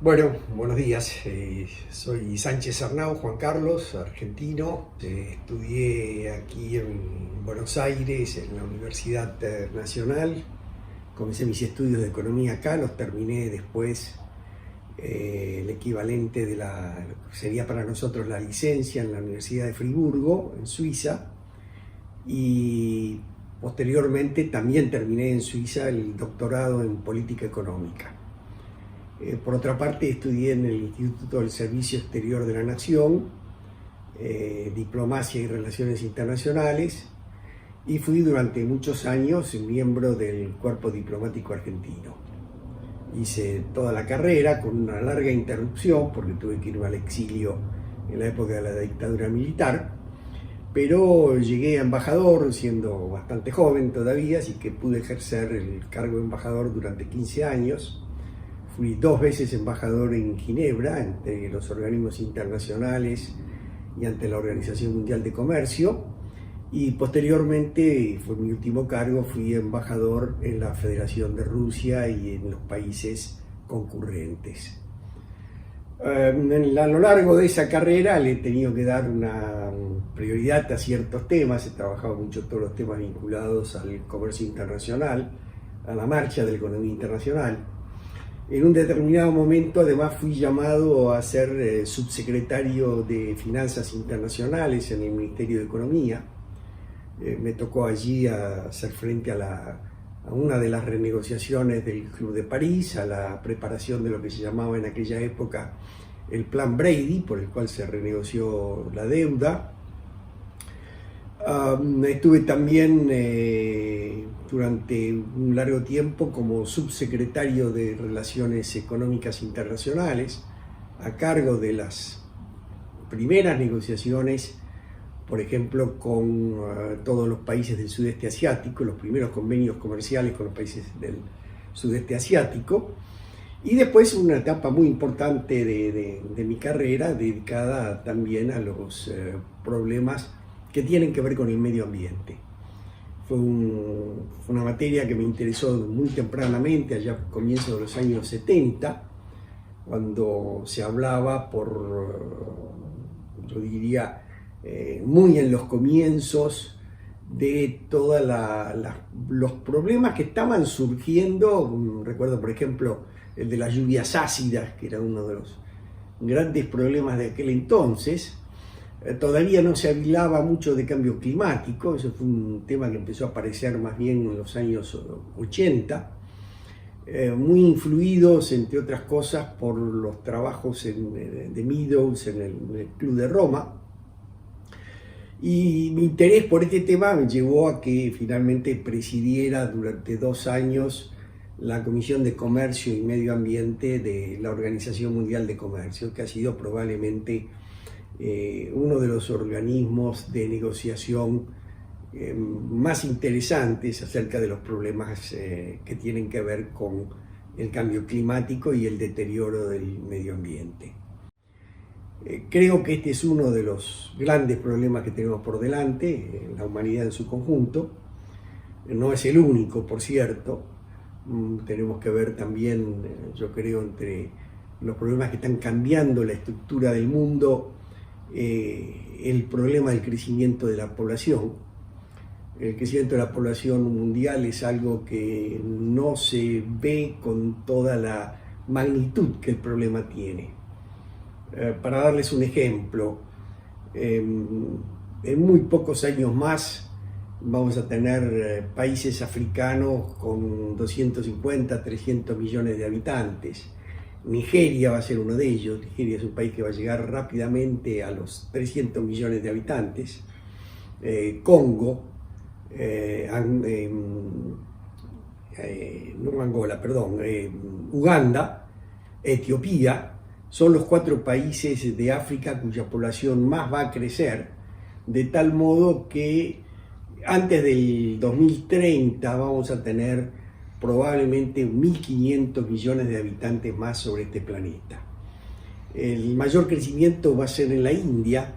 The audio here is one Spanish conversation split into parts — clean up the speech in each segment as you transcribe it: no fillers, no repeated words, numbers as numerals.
Bueno, buenos días. Soy Sánchez Arnau, Juan Carlos, argentino. Estudié aquí en Buenos Aires, en la Universidad Nacional. Comencé mis estudios de economía acá, los terminé después, el equivalente de sería para nosotros la licencia en la Universidad de Friburgo, en Suiza. Y posteriormente también terminé en Suiza el doctorado en política económica. Por otra parte, estudié en el Instituto del Servicio Exterior de la Nación, Diplomacia y Relaciones Internacionales, y fui durante muchos años miembro del Cuerpo Diplomático Argentino. Hice toda la carrera con una larga interrupción, porque tuve que irme al exilio en la época de la dictadura militar, pero llegué a embajador siendo bastante joven todavía, así que pude ejercer el cargo de embajador durante 15 años. Fui 2 veces embajador en Ginebra, ante los organismos internacionales y ante la Organización Mundial de Comercio, y posteriormente, fue mi último cargo, fui embajador en la Federación de Rusia y en los países concurrentes. A lo largo de esa carrera le he tenido que dar una prioridad a ciertos temas. He trabajado mucho todos los temas vinculados al comercio internacional, a la marcha de la economía internacional. En un determinado momento, además, fui llamado a ser subsecretario de Finanzas Internacionales en el Ministerio de Economía. Me tocó allí hacer frente a una de las renegociaciones del Club de París, a la preparación de lo que se llamaba en aquella época el Plan Brady, por el cual se renegoció la deuda. Estuve también durante un largo tiempo como subsecretario de Relaciones Económicas Internacionales, a cargo de las primeras negociaciones, por ejemplo, con todos los países del sudeste asiático, los primeros convenios comerciales con los países del sudeste asiático, y después una etapa muy importante de mi carrera dedicada también a los problemas que tienen que ver con el medio ambiente. Fue una materia que me interesó muy tempranamente, allá a comienzos de los años 70, cuando se hablaba yo diría, muy en los comienzos de todos los problemas que estaban surgiendo. Recuerdo, por ejemplo, el de las lluvias ácidas, que era uno de los grandes problemas de aquel entonces. Todavía no se hablaba mucho de cambio climático, eso fue un tema que empezó a aparecer más bien en los años 80, muy influidos, entre otras cosas, por los trabajos de Meadows en el Club de Roma. Y mi interés por este tema me llevó a que finalmente presidiera durante 2 años la Comisión de Comercio y Medio Ambiente de la Organización Mundial de Comercio, que ha sido probablemente uno de los organismos de negociación más interesantes acerca de los problemas que tienen que ver con el cambio climático y el deterioro del medio ambiente. Creo que este es uno de los grandes problemas que tenemos por delante, la humanidad en su conjunto. No es el único, por cierto. Tenemos que ver también, yo creo, entre los problemas que están cambiando la estructura del mundo, el problema del crecimiento de la población. El crecimiento de la población mundial es algo que no se ve con toda la magnitud que el problema tiene. Para darles un ejemplo, en muy pocos años más vamos a tener países africanos con 250, 300 millones de habitantes. Nigeria va a ser uno de ellos. Nigeria es un país que va a llegar rápidamente a los 300 millones de habitantes. Congo, no Angola, perdón, Uganda, Etiopía, son los 4 países de África cuya población más va a crecer, de tal modo que antes del 2030 vamos a tener probablemente 1.500 millones de habitantes más sobre este planeta. El mayor crecimiento va a ser en la India,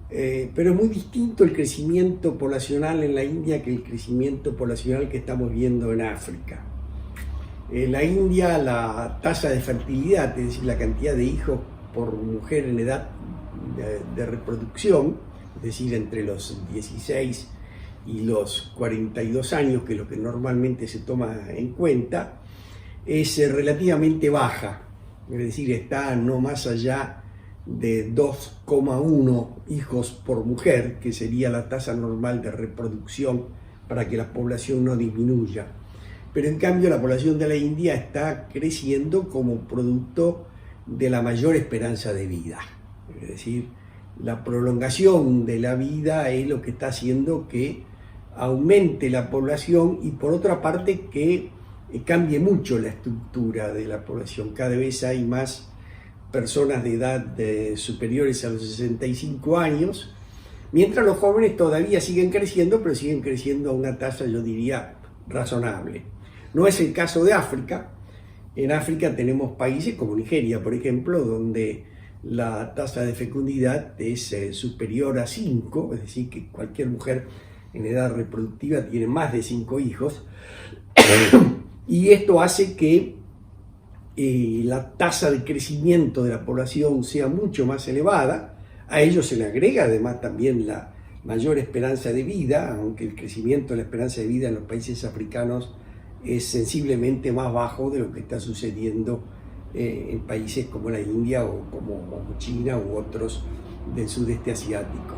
pero es muy distinto el crecimiento poblacional en la India que el crecimiento poblacional que estamos viendo en África. En la India la tasa de fertilidad, es decir, la cantidad de hijos por mujer en edad de reproducción, es decir, entre los 16 y los 42 años, que es lo que normalmente se toma en cuenta, es relativamente baja, es decir, está no más allá de 2,1 hijos por mujer, que sería la tasa normal de reproducción para que la población no disminuya. Pero en cambio la población de la India está creciendo como producto de la mayor esperanza de vida. Es decir, la prolongación de la vida es lo que está haciendo que aumente la población y por otra parte que cambie mucho la estructura de la población. Cada vez hay más personas de edad superiores a los 65 años, mientras los jóvenes todavía siguen creciendo, pero siguen creciendo a una tasa, yo diría, razonable. No es el caso de África. En África tenemos países como Nigeria, por ejemplo, donde la tasa de fecundidad es superior a 5, es decir, que cualquier mujer en edad reproductiva tiene más de 5 hijos, y esto hace que la tasa de crecimiento de la población sea mucho más elevada. A ello se le agrega además también la mayor esperanza de vida, aunque el crecimiento de la esperanza de vida en los países africanos es sensiblemente más bajo de lo que está sucediendo en países como la India o como China u otros del sudeste asiático.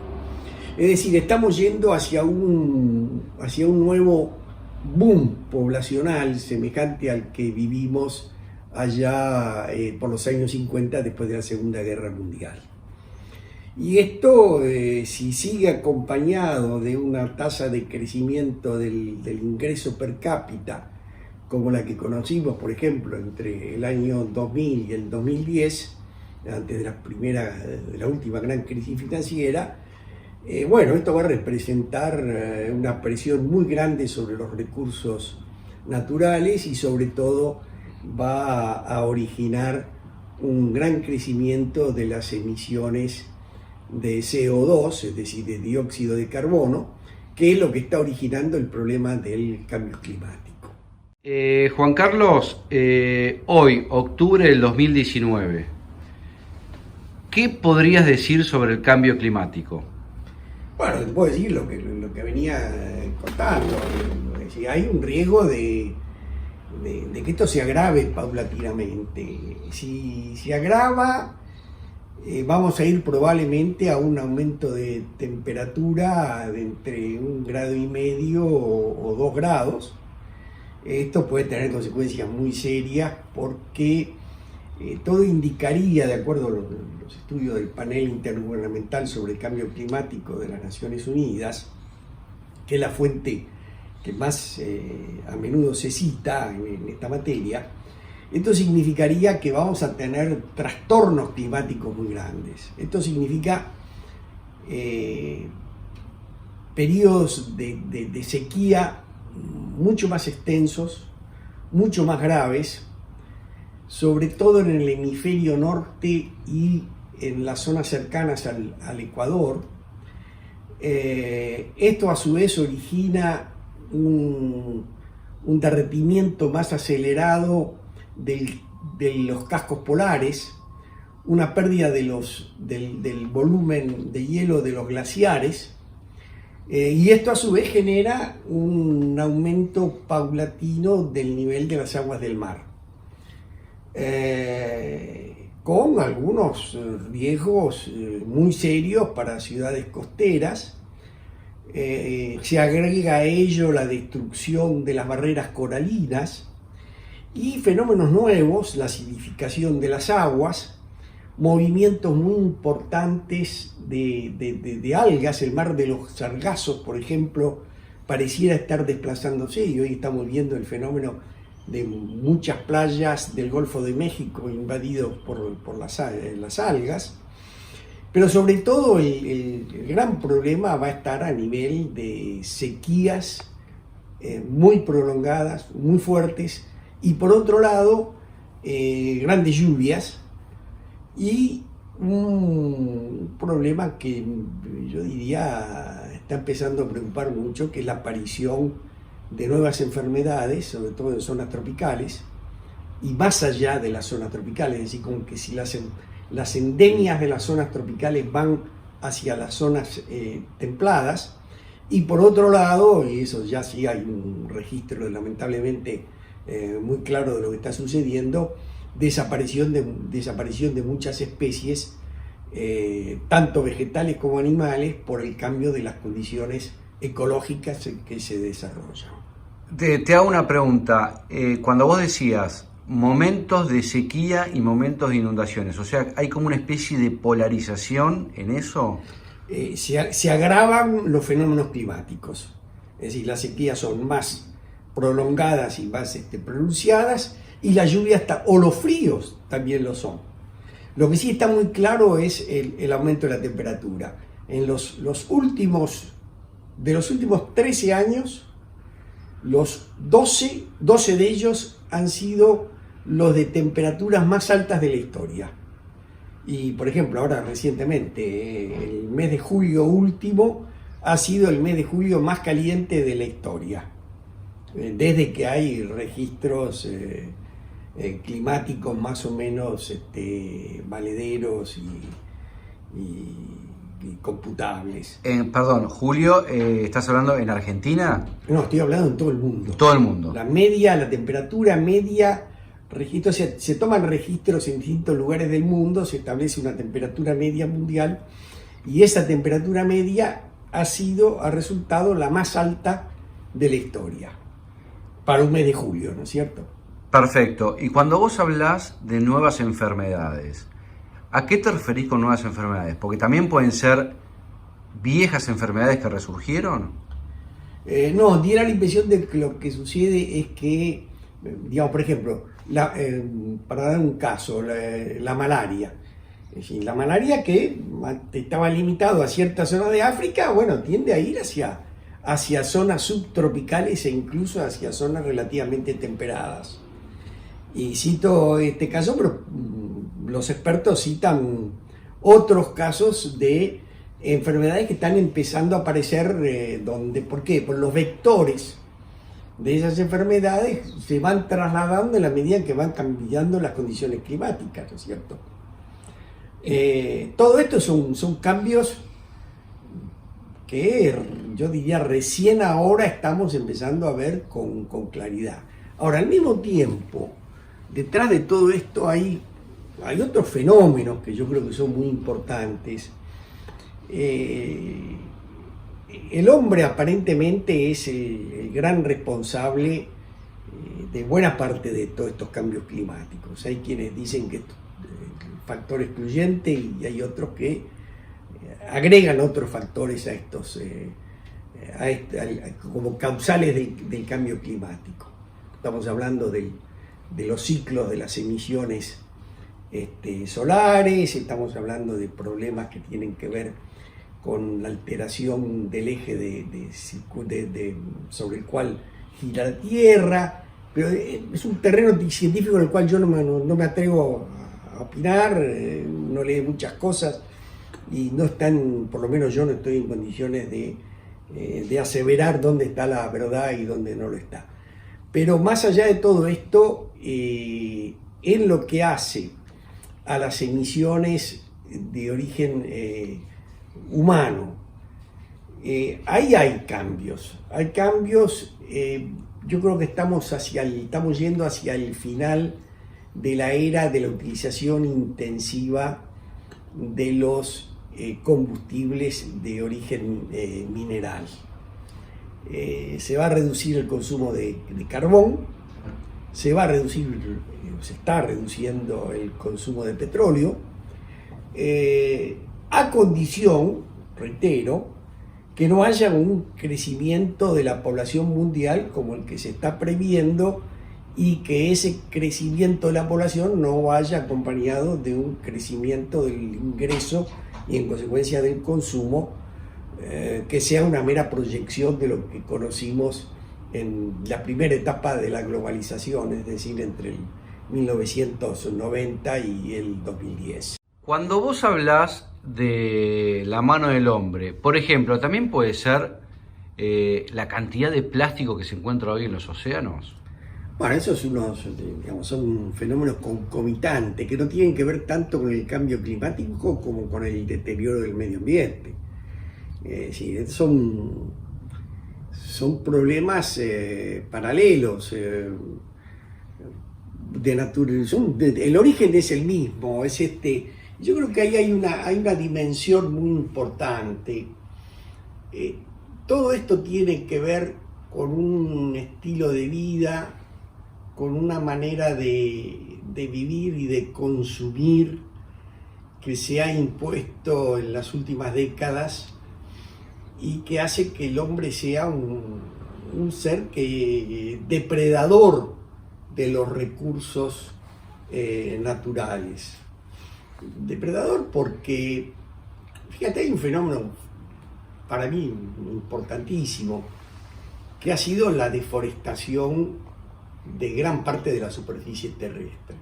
Es decir, estamos yendo hacia un nuevo boom poblacional semejante al que vivimos allá por los años 50 después de la Segunda Guerra Mundial. Y esto, si sigue acompañado de una tasa de crecimiento del ingreso per cápita, como la que conocimos, por ejemplo, entre el año 2000 y el 2010, antes de la última gran crisis financiera, bueno, esto va a representar una presión muy grande sobre los recursos naturales y sobre todo va a originar un gran crecimiento de las emisiones de CO2, es decir, de dióxido de carbono, que es lo que está originando el problema del cambio climático. Juan Carlos, hoy, octubre del 2019, ¿qué podrías decir sobre el cambio climático? Bueno, te puedo decir lo que venía contando. Es decir, hay un riesgo de que esto se agrave paulatinamente. Si se agrava, vamos a ir probablemente a un aumento de temperatura de entre 1,5 grados o 2 grados. Esto puede tener consecuencias muy serias porque todo indicaría, de acuerdo a los estudios del panel intergubernamental sobre el cambio climático de las Naciones Unidas, que es la fuente que más a menudo se cita en esta materia, esto significaría que vamos a tener trastornos climáticos muy grandes. Esto significa periodos de sequía mucho más extensos, mucho más graves, sobre todo en el hemisferio norte y en las zonas cercanas al Ecuador. Esto a su vez origina un derretimiento más acelerado de los cascos polares, una pérdida del volumen de hielo de los glaciares, y esto a su vez genera un aumento paulatino del nivel de las aguas del mar, con algunos riesgos muy serios para ciudades costeras. Se agrega a ello la destrucción de las barreras coralinas y fenómenos nuevos, la acidificación de las aguas, movimientos muy importantes de algas. El mar de los Sargazos, por ejemplo, pareciera estar desplazándose y hoy estamos viendo el fenómeno de muchas playas del Golfo de México invadidos por las algas. Pero sobre todo el gran problema va a estar a nivel de sequías muy prolongadas, muy fuertes, y por otro lado grandes lluvias y un problema que yo diría está empezando a preocupar mucho, que es la aparición de nuevas enfermedades, sobre todo en zonas tropicales, y más allá de las zonas tropicales, es decir, como que si las endemias de las zonas tropicales van hacia las zonas templadas, y por otro lado, y eso ya sí hay un registro lamentablemente muy claro de lo que está sucediendo, desaparición de muchas especies, tanto vegetales como animales, por el cambio de las condiciones ecológicas en que se desarrollan. Te hago una pregunta. Cuando vos decías momentos de sequía y momentos de inundaciones, o sea, ¿hay como una especie de polarización en eso? Se agravan los fenómenos climáticos, es decir, las sequías son más prolongadas y más pronunciadas, y las lluvias o los fríos también lo son. Lo que sí está muy claro es el aumento de la temperatura. En los últimos 13 años, los 12 de ellos han sido los de temperaturas más altas de la historia. Y por ejemplo, ahora recientemente, el mes de julio último ha sido el mes de julio más caliente de la historia, desde que hay registros climáticos más o menos valederos y computables. Perdón, Julio, ¿estás hablando en Argentina? No, estoy hablando en todo el mundo. Todo el mundo. La temperatura media, se toman registros en distintos lugares del mundo, se establece una temperatura media mundial, y esa temperatura media ha resultado la más alta de la historia para un mes de julio, ¿no es cierto? Perfecto. Y cuando vos hablás de nuevas enfermedades, ¿a qué te referís con nuevas enfermedades? Porque también pueden ser viejas enfermedades que resurgieron. No, diera la impresión de que lo que sucede es que, digamos, por ejemplo, para dar un caso, la malaria. Es decir, la malaria que estaba limitado a ciertas zonas de África, bueno, tiende a ir hacia zonas subtropicales e incluso hacia zonas relativamente temperadas. Y cito este caso, pero los expertos citan otros casos de enfermedades que están empezando a aparecer, ¿por qué? Por los vectores de esas enfermedades se van trasladando en la medida en que van cambiando las condiciones climáticas, ¿no es cierto? Todo esto son cambios que yo diría recién ahora estamos empezando a ver con claridad. Ahora, al mismo tiempo, detrás de todo esto hay otros fenómenos que yo creo que son muy importantes. El hombre aparentemente es el gran responsable de buena parte de todos estos cambios climáticos. Hay quienes dicen que es factor excluyente y hay otros que agregan otros factores a estos como causales del cambio climático. Estamos hablando de los ciclos de las emisiones solares, estamos hablando de problemas que tienen que ver con la alteración del eje sobre el cual gira la Tierra, pero es un terreno científico en el cual yo no me atrevo a opinar, no leí muchas cosas y por lo menos yo no estoy en condiciones de aseverar dónde está la verdad y dónde no lo está. Pero más allá de todo esto, en lo que hace a las emisiones de origen humano, ahí hay cambios. Yo creo que estamos yendo hacia el final de la era de la utilización intensiva de los combustibles de origen mineral. Se va a reducir el consumo de carbón, se está reduciendo el consumo de petróleo, a condición, reitero, que no haya un crecimiento de la población mundial como el que se está previendo y que ese crecimiento de la población no vaya acompañado de un crecimiento del ingreso y en consecuencia del consumo, que sea una mera proyección de lo que conocimos en la primera etapa de la globalización, es decir, entre el 1990 y el 2010. Cuando vos hablás de la mano del hombre, por ejemplo, también puede ser la cantidad de plástico que se encuentra hoy en los océanos. Bueno, esos digamos, son fenómenos concomitantes que no tienen que ver tanto con el cambio climático como con el deterioro del medio ambiente. Sí, son problemas paralelos. El origen es el mismo, yo creo que ahí hay una dimensión muy importante. Todo esto tiene que ver con un estilo de vida, con una manera de vivir y de consumir que se ha impuesto en las últimas décadas y que hace que el hombre sea un ser depredador de los recursos naturales. Depredador porque, fíjate, hay un fenómeno para mí importantísimo, que ha sido la deforestación de gran parte de la superficie terrestre.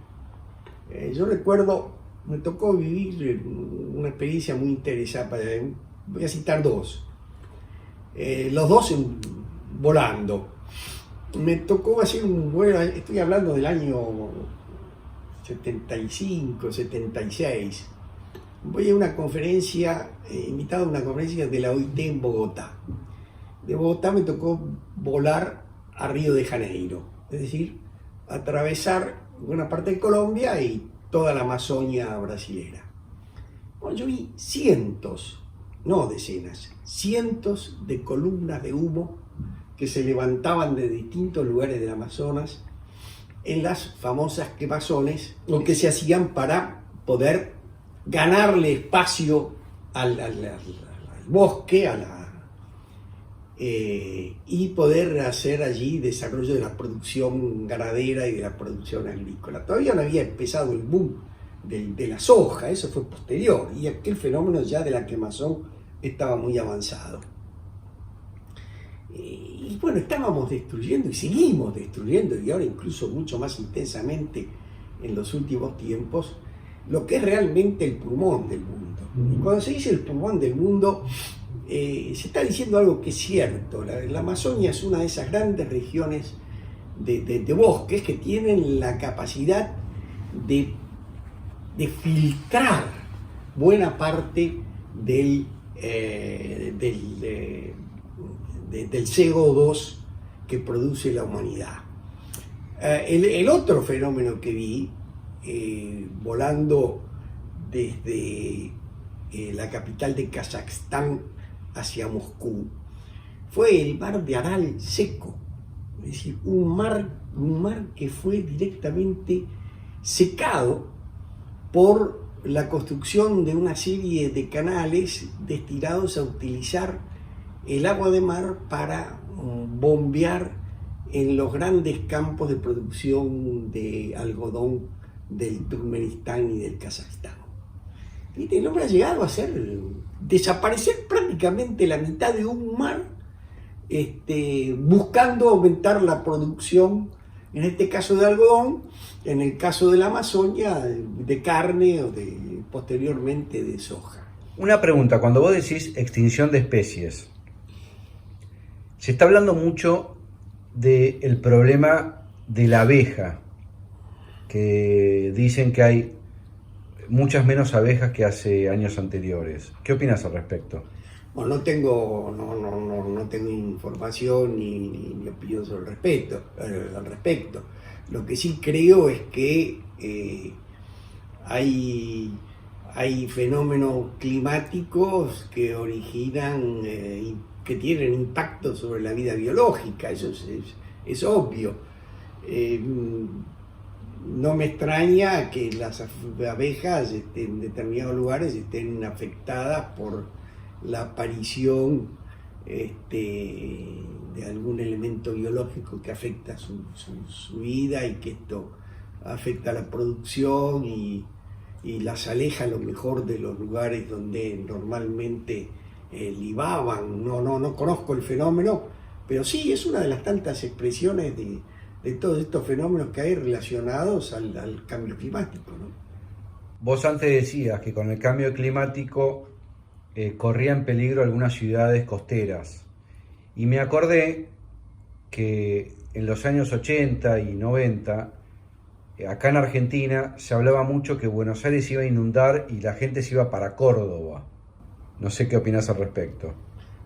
Yo recuerdo, me tocó vivir una experiencia muy interesante, voy a citar dos, los dos volando. Me tocó hacer un vuelo, estoy hablando del año 75, 76. Voy a una conferencia, invitado a una conferencia de la OIT en Bogotá. De Bogotá me tocó volar a Río de Janeiro, es decir, atravesar buena parte de Colombia y toda la Amazonia brasilera. Bueno, yo vi cientos, no decenas, cientos de columnas de humo que se levantaban de distintos lugares del Amazonas en las famosas quemazones, o que se hacían para poder ganarle espacio al bosque, y poder hacer allí desarrollo de la producción ganadera y de la producción agrícola. Todavía no había empezado el boom de la soja, eso fue posterior, y aquel fenómeno ya de la quemazón estaba muy avanzado. Y bueno, estábamos destruyendo y seguimos destruyendo, y ahora incluso mucho más intensamente en los últimos tiempos, lo que es realmente el pulmón del mundo. Y cuando se dice el pulmón del mundo, se está diciendo algo que es cierto. La Amazonia es una de esas grandes regiones de bosques que tienen la capacidad de filtrar buena parte del CO2 que produce la humanidad. El otro fenómeno que vi, volando desde la capital de Kazajstán hacia Moscú, fue el mar de Aral seco, es decir, un mar que fue directamente secado por la construcción de una serie de canales destinados a utilizar el agua de mar para bombear en los grandes campos de producción de algodón del Turkmenistán y del Kazajstán. El hombre ha llegado a desaparecer prácticamente la mitad de un mar, buscando aumentar la producción, en este caso de algodón, en el caso de la Amazonia, de carne o posteriormente de soja. Una pregunta, cuando vos decís extinción de especies, se está hablando mucho del problema de la abeja, que dicen que hay muchas menos abejas que hace años anteriores. ¿Qué opinas al respecto? Bueno, no tengo información ni opinión al respecto. Lo que sí creo es que hay fenómenos climáticos que originan, que tienen impacto sobre la vida biológica, eso es obvio. No me extraña que las abejas en determinados lugares estén afectadas por la aparición de algún elemento biológico que afecta su vida, y que esto afecta la producción y las aleja a lo mejor de los lugares donde normalmente libaban. No conozco el fenómeno, pero sí es una de las tantas expresiones de todos estos fenómenos que hay relacionados al cambio climático, ¿no? Vos antes decías que con el cambio climático corría en peligro algunas ciudades costeras, y me acordé que en los años 80 y 90, acá en Argentina se hablaba mucho que Buenos Aires iba a inundar y la gente se iba para Córdoba. No sé qué opinas al respecto.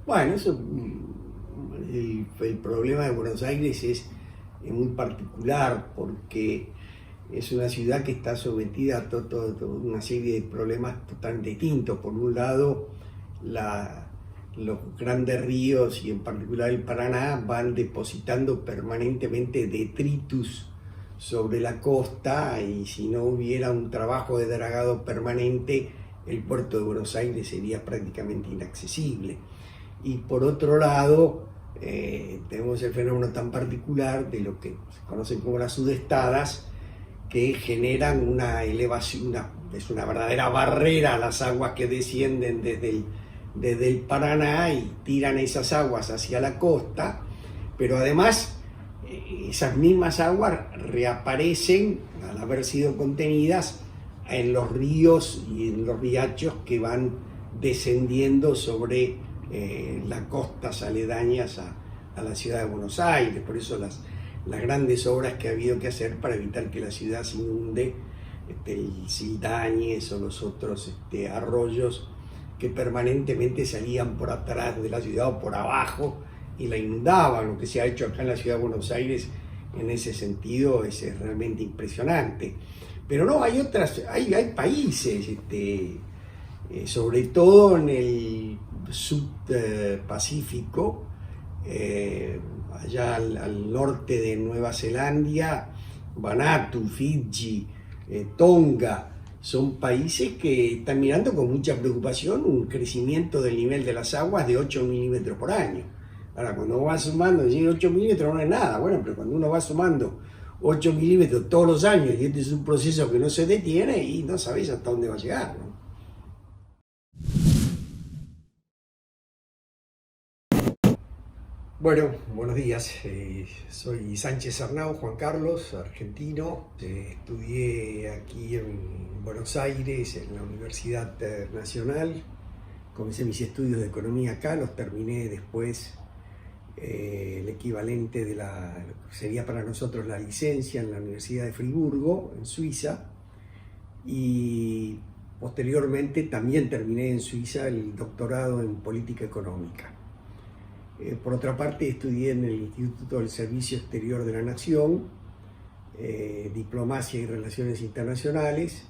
Bueno, eso, el problema de Buenos Aires es muy particular porque es una ciudad que está sometida a toda una serie de problemas totalmente distintos. Por un lado, los grandes ríos y en particular el Paraná van depositando permanentemente detritus sobre la costa, y si no hubiera un trabajo de dragado permanente, el puerto de Buenos Aires sería prácticamente inaccesible. Y por otro lado, tenemos el fenómeno tan particular de lo que se conocen como las sudestadas, que generan una elevación, es una verdadera barrera a las aguas que descienden desde el Paraná y tiran esas aguas hacia la costa, pero además esas mismas aguas reaparecen al haber sido contenidas en los ríos y en los riachos que van descendiendo sobre las costas aledañas a la ciudad de Buenos Aires. Por eso las grandes obras que ha habido que hacer para evitar que la ciudad se inunde, el Sildañez o los otros arroyos que permanentemente salían por atrás de la ciudad o por abajo y la inundaban. Lo que se ha hecho acá en la ciudad de Buenos Aires en ese sentido es realmente impresionante. Pero no, hay países, sobre todo en el subpacífico, allá al norte de Nueva Zelanda, Vanuatu, Fiji, Tonga, son países que están mirando con mucha preocupación un crecimiento del nivel de las aguas de 8 milímetros por año. Ahora, cuando uno va sumando, 8 milímetros no es nada, bueno, pero cuando uno va sumando 8 milímetros todos los años, y este es un proceso que no se detiene, y no sabéis hasta dónde va a llegar, ¿no? Bueno, buenos días. Soy Sánchez Arnau, Juan Carlos, argentino. Estudié aquí en Buenos Aires, en la Universidad Nacional. Comencé mis estudios de economía acá, los terminé después, el equivalente de sería para nosotros la licencia en la Universidad de Friburgo, en Suiza. Y posteriormente también terminé en Suiza el doctorado en política económica. Por otra parte, estudié en el Instituto del Servicio Exterior de la Nación, Diplomacia y Relaciones Internacionales,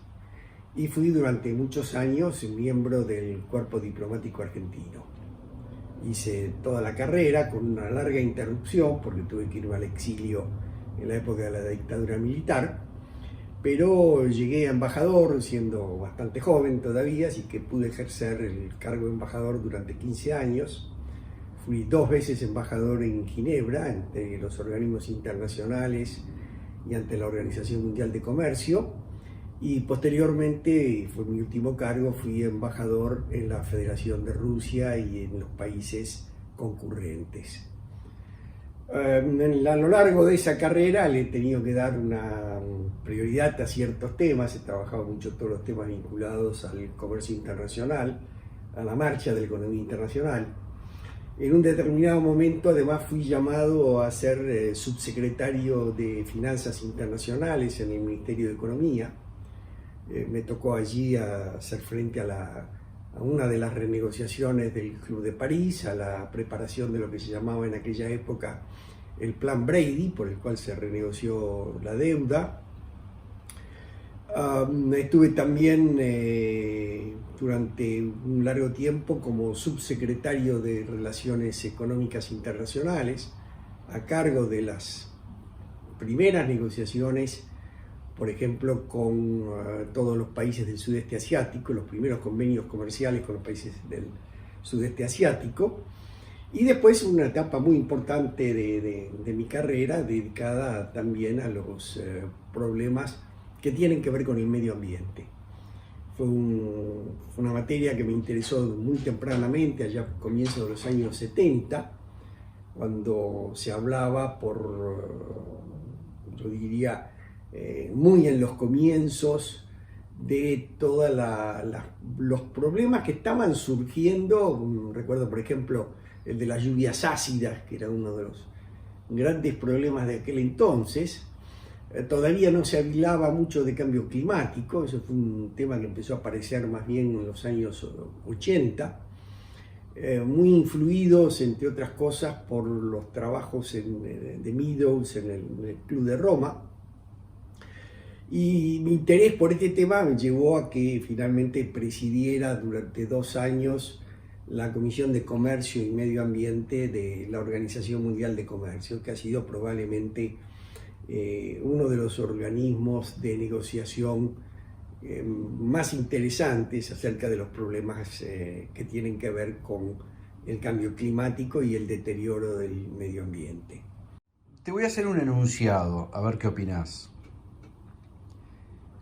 y fui durante muchos años miembro del Cuerpo Diplomático Argentino. Hice toda la carrera con una larga interrupción, porque tuve que irme al exilio en la época de la dictadura militar, pero llegué a embajador siendo bastante joven todavía, así que pude ejercer el cargo de embajador durante 15 años. Fui 2 veces embajador en Ginebra, ante los organismos internacionales y ante la Organización Mundial de Comercio, y posteriormente, fue mi último cargo, fui embajador en la Federación de Rusia y en los países concurrentes. A lo largo de esa carrera le he tenido que dar una prioridad a ciertos temas. He trabajado mucho todos los temas vinculados al comercio internacional, a la marcha de la economía internacional. En un determinado momento, además, fui llamado a ser subsecretario de Finanzas Internacionales en el Ministerio de Economía. Me tocó allí hacer frente a una de las renegociaciones del Club de París, a la preparación de lo que se llamaba en aquella época el Plan Brady, por el cual se renegoció la deuda. Estuve también durante un largo tiempo como subsecretario de Relaciones Económicas Internacionales, a cargo de las primeras negociaciones, por ejemplo, con todos los países del sudeste asiático, los primeros convenios comerciales con los países del sudeste asiático, y después una etapa muy importante de mi carrera dedicada también a los problemas que tienen que ver con el medio ambiente. Fue una materia que me interesó muy tempranamente, allá a comienzos de los años 70, cuando se hablaba yo diría, muy en los comienzos de todos los problemas que estaban surgiendo. Recuerdo, por ejemplo, el de las lluvias ácidas, que era uno de los grandes problemas de aquel entonces. Todavía no se hablaba mucho de cambio climático, eso fue un tema que empezó a aparecer más bien en los años 80, muy influidos, entre otras cosas, por los trabajos de Meadows en el Club de Roma. Y mi interés por este tema me llevó a que finalmente presidiera durante 2 años la Comisión de Comercio y Medio Ambiente de la Organización Mundial de Comercio, que ha sido probablemente uno de los organismos de negociación más interesantes acerca de los problemas que tienen que ver con el cambio climático y el deterioro del medio ambiente. Te voy a hacer un enunciado, a ver qué opinás.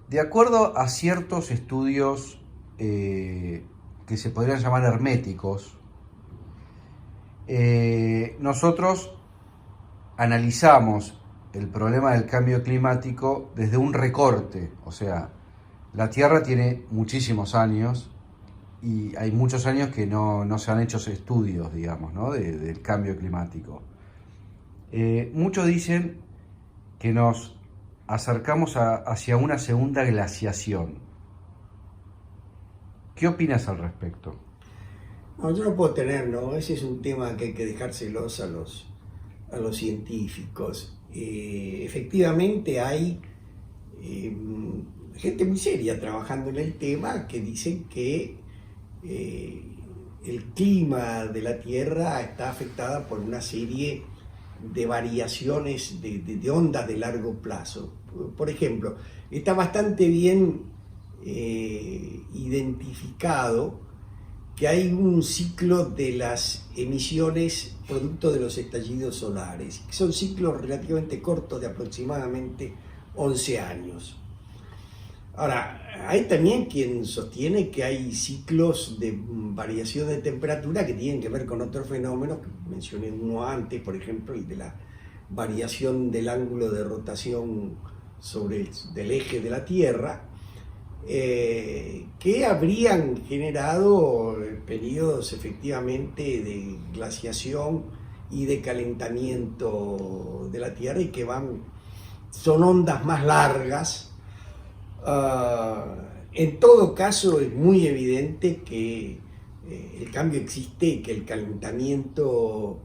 De acuerdo a ciertos estudios que se podrían llamar herméticos, nosotros analizamos el problema del cambio climático desde un recorte, o sea, la Tierra tiene muchísimos años y hay muchos años que no se han hecho estudios, digamos, ¿no? del cambio climático. Muchos dicen que nos acercamos hacia una segunda glaciación. ¿Qué opinas al respecto? No, yo no puedo tener, ¿no? Ese es un tema que hay que dejárselos a los científicos. Efectivamente hay gente muy seria trabajando en el tema que dicen que el clima de la Tierra está afectada por una serie de variaciones de ondas de largo plazo. Por ejemplo, está bastante bien identificado que hay un ciclo de las emisiones producto de los estallidos solares, que son ciclos relativamente cortos de aproximadamente 11 años. Ahora, hay también quien sostiene que hay ciclos de variación de temperatura que tienen que ver con otros fenómenos, que mencioné uno antes, por ejemplo, el de la variación del ángulo de rotación del eje de la Tierra, que habrían generado periodos efectivamente de glaciación y de calentamiento de la Tierra y que son ondas más largas. En todo caso es muy evidente que el cambio existe y que el calentamiento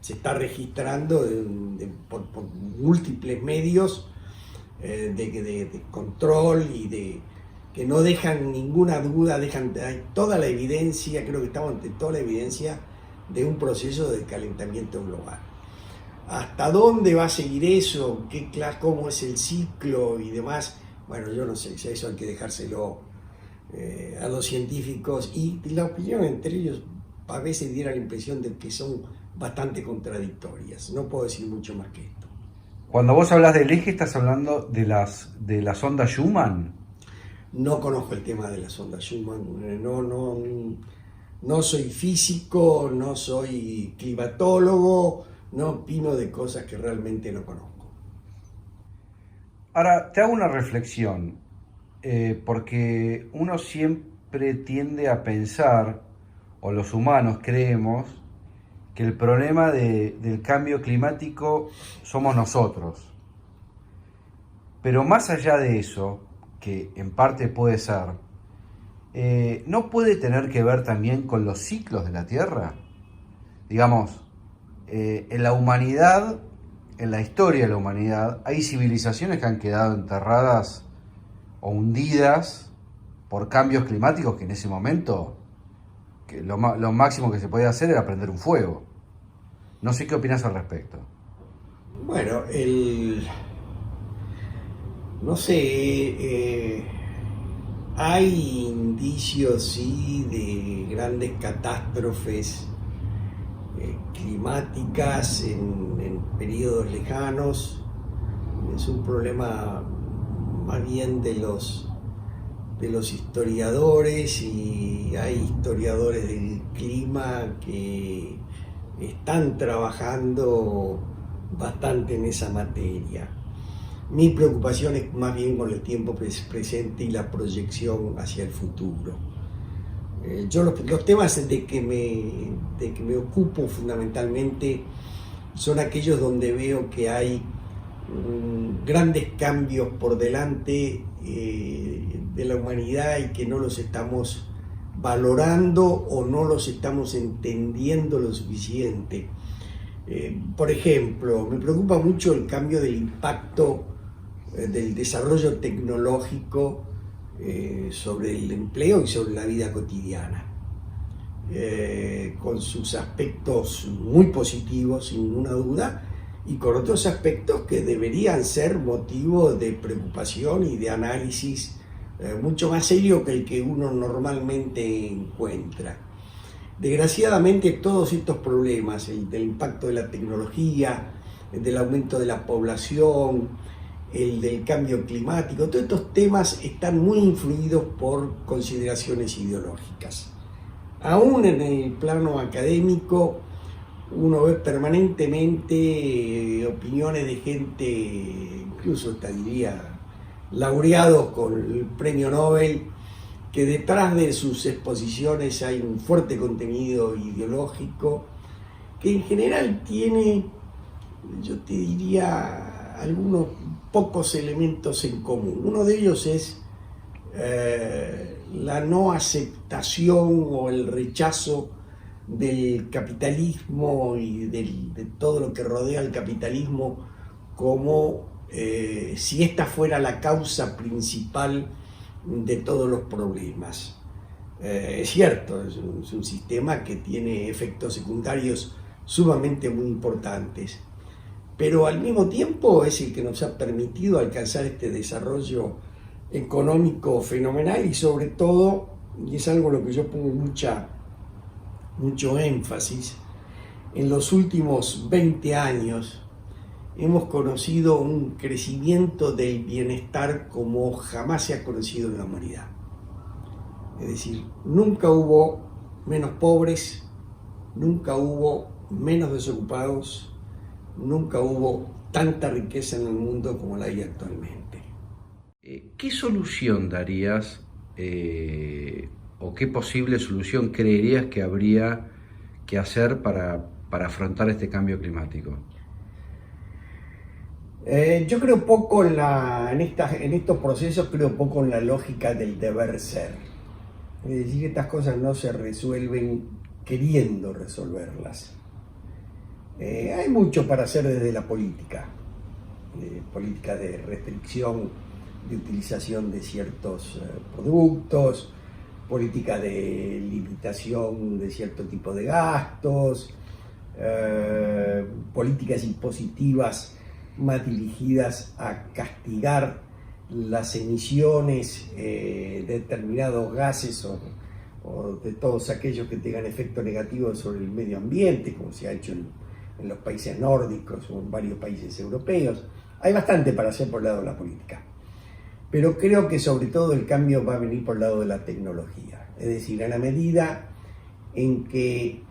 se está registrando por múltiples medios de control y que no dejan ninguna duda, hay toda la evidencia, creo que estamos ante toda la evidencia de un proceso de calentamiento global. ¿Hasta dónde va a seguir eso? ¿Cómo es el ciclo y demás? Bueno, yo no sé, si eso hay que dejárselo a los científicos, y la opinión entre ellos a veces diera la impresión de que son bastante contradictorias. No puedo decir mucho más que esto. Cuando vos hablas del eje, ¿estás hablando de las ondas Schumann? No conozco el tema de las ondas Schumann, no soy físico, no soy climatólogo, no opino de cosas que realmente no conozco. Ahora, te hago una reflexión, porque uno siempre tiende a pensar, o los humanos creemos, que el problema del cambio climático somos nosotros. Pero más allá de eso, que en parte puede ser, ¿no puede tener que ver también con los ciclos de la Tierra? Digamos, en la humanidad, en la historia de la humanidad, hay civilizaciones que han quedado enterradas o hundidas por cambios climáticos que en ese momento que lo máximo que se podía hacer era prender un fuego. No sé qué opinas al respecto. Bueno, no sé, hay indicios, sí, de grandes catástrofes climáticas en periodos lejanos. Es un problema más bien de los historiadores, y hay historiadores del clima que están trabajando bastante en esa materia. Mi preocupación es más bien con el tiempo presente y la proyección hacia el futuro. Yo los temas de que me ocupo fundamentalmente son aquellos donde veo que hay grandes cambios por delante de la humanidad y que no los estamos valorando o no los estamos entendiendo lo suficiente. Por ejemplo, me preocupa mucho el cambio del impacto del desarrollo tecnológico sobre el empleo y sobre la vida cotidiana, con sus aspectos muy positivos, sin ninguna duda, y con otros aspectos que deberían ser motivo de preocupación y de análisis mucho más serio que el que uno normalmente encuentra. Desgraciadamente todos estos problemas, el del impacto de la tecnología, el del aumento de la población, el del cambio climático, todos estos temas están muy influidos por consideraciones ideológicas. Aún en el plano académico, uno ve permanentemente opiniones de gente, incluso hasta diría, laureados con el premio Nobel, que detrás de sus exposiciones hay un fuerte contenido ideológico que en general tiene, yo te diría, algunos pocos elementos en común. Uno de ellos es la no aceptación o el rechazo del capitalismo y de todo lo que rodea al capitalismo como si esta fuera la causa principal de todos los problemas. Es cierto, es un sistema que tiene efectos secundarios sumamente muy importantes, pero al mismo tiempo es el que nos ha permitido alcanzar este desarrollo económico fenomenal y sobre todo, y es algo en lo que yo pongo mucho énfasis, en los últimos 20 años hemos conocido un crecimiento del bienestar como jamás se ha conocido en la humanidad. Es decir, nunca hubo menos pobres, nunca hubo menos desocupados, nunca hubo tanta riqueza en el mundo como la hay actualmente. ¿Qué solución darías o qué posible solución creerías que habría que hacer para afrontar este cambio climático? Yo creo poco en estos procesos, creo poco en la lógica del deber ser. Es decir, estas cosas no se resuelven queriendo resolverlas. Hay mucho para hacer desde la política de restricción de utilización de ciertos productos, política de limitación de cierto tipo de gastos, políticas impositivas más dirigidas a castigar las emisiones de determinados gases o de todos aquellos que tengan efecto negativo sobre el medio ambiente, como se ha hecho en los países nórdicos o en varios países europeos. Hay bastante para hacer por el lado de la política, pero creo que sobre todo el cambio va a venir por el lado de la tecnología, es decir, a la medida en que,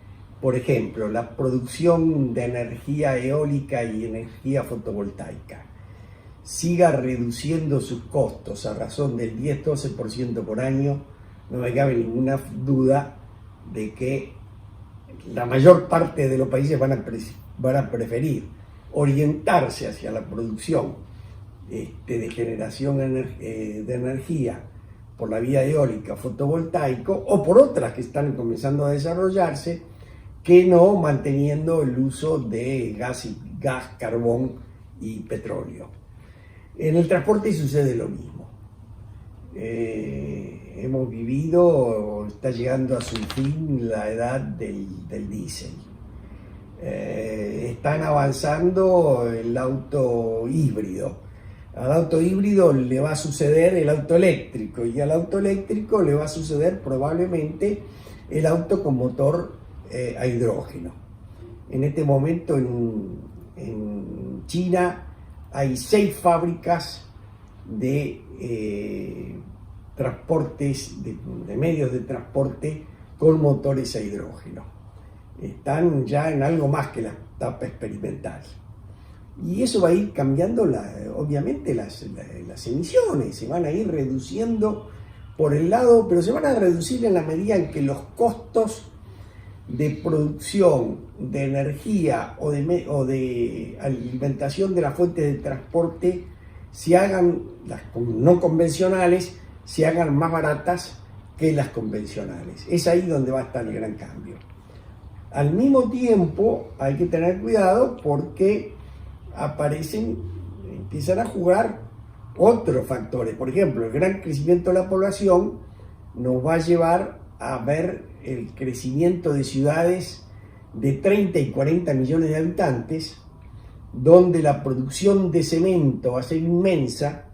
por ejemplo, la producción de energía eólica y energía fotovoltaica siga reduciendo sus costos a razón del 10-12% por año, no me cabe ninguna duda de que la mayor parte de los países van a preferir orientarse hacia la producción de generación de energía por la vía eólica, fotovoltaico o por otras que están comenzando a desarrollarse, que no manteniendo el uso de gas, carbón y petróleo. En el transporte sucede lo mismo. Hemos vivido, está llegando a su fin la edad del diésel. Están avanzando el auto híbrido. Al auto híbrido le va a suceder el auto eléctrico y al auto eléctrico le va a suceder probablemente el auto con motor a hidrógeno. En este momento en China hay 6 fábricas de transportes, de medios de transporte con motores a hidrógeno. Están ya en algo más que la etapa experimental. Y eso va a ir cambiando obviamente las emisiones, se van a ir reduciendo por el lado, pero se van a reducir en la medida en que los costos de producción de energía o de alimentación de las fuentes de transporte se hagan, las no convencionales, se hagan más baratas que las convencionales. Es ahí donde va a estar el gran cambio. Al mismo tiempo hay que tener cuidado porque empiezan a jugar otros factores. Por ejemplo, el gran crecimiento de la población nos va a llevar a ver el crecimiento de ciudades de 30 y 40 millones de habitantes, donde la producción de cemento va a ser inmensa,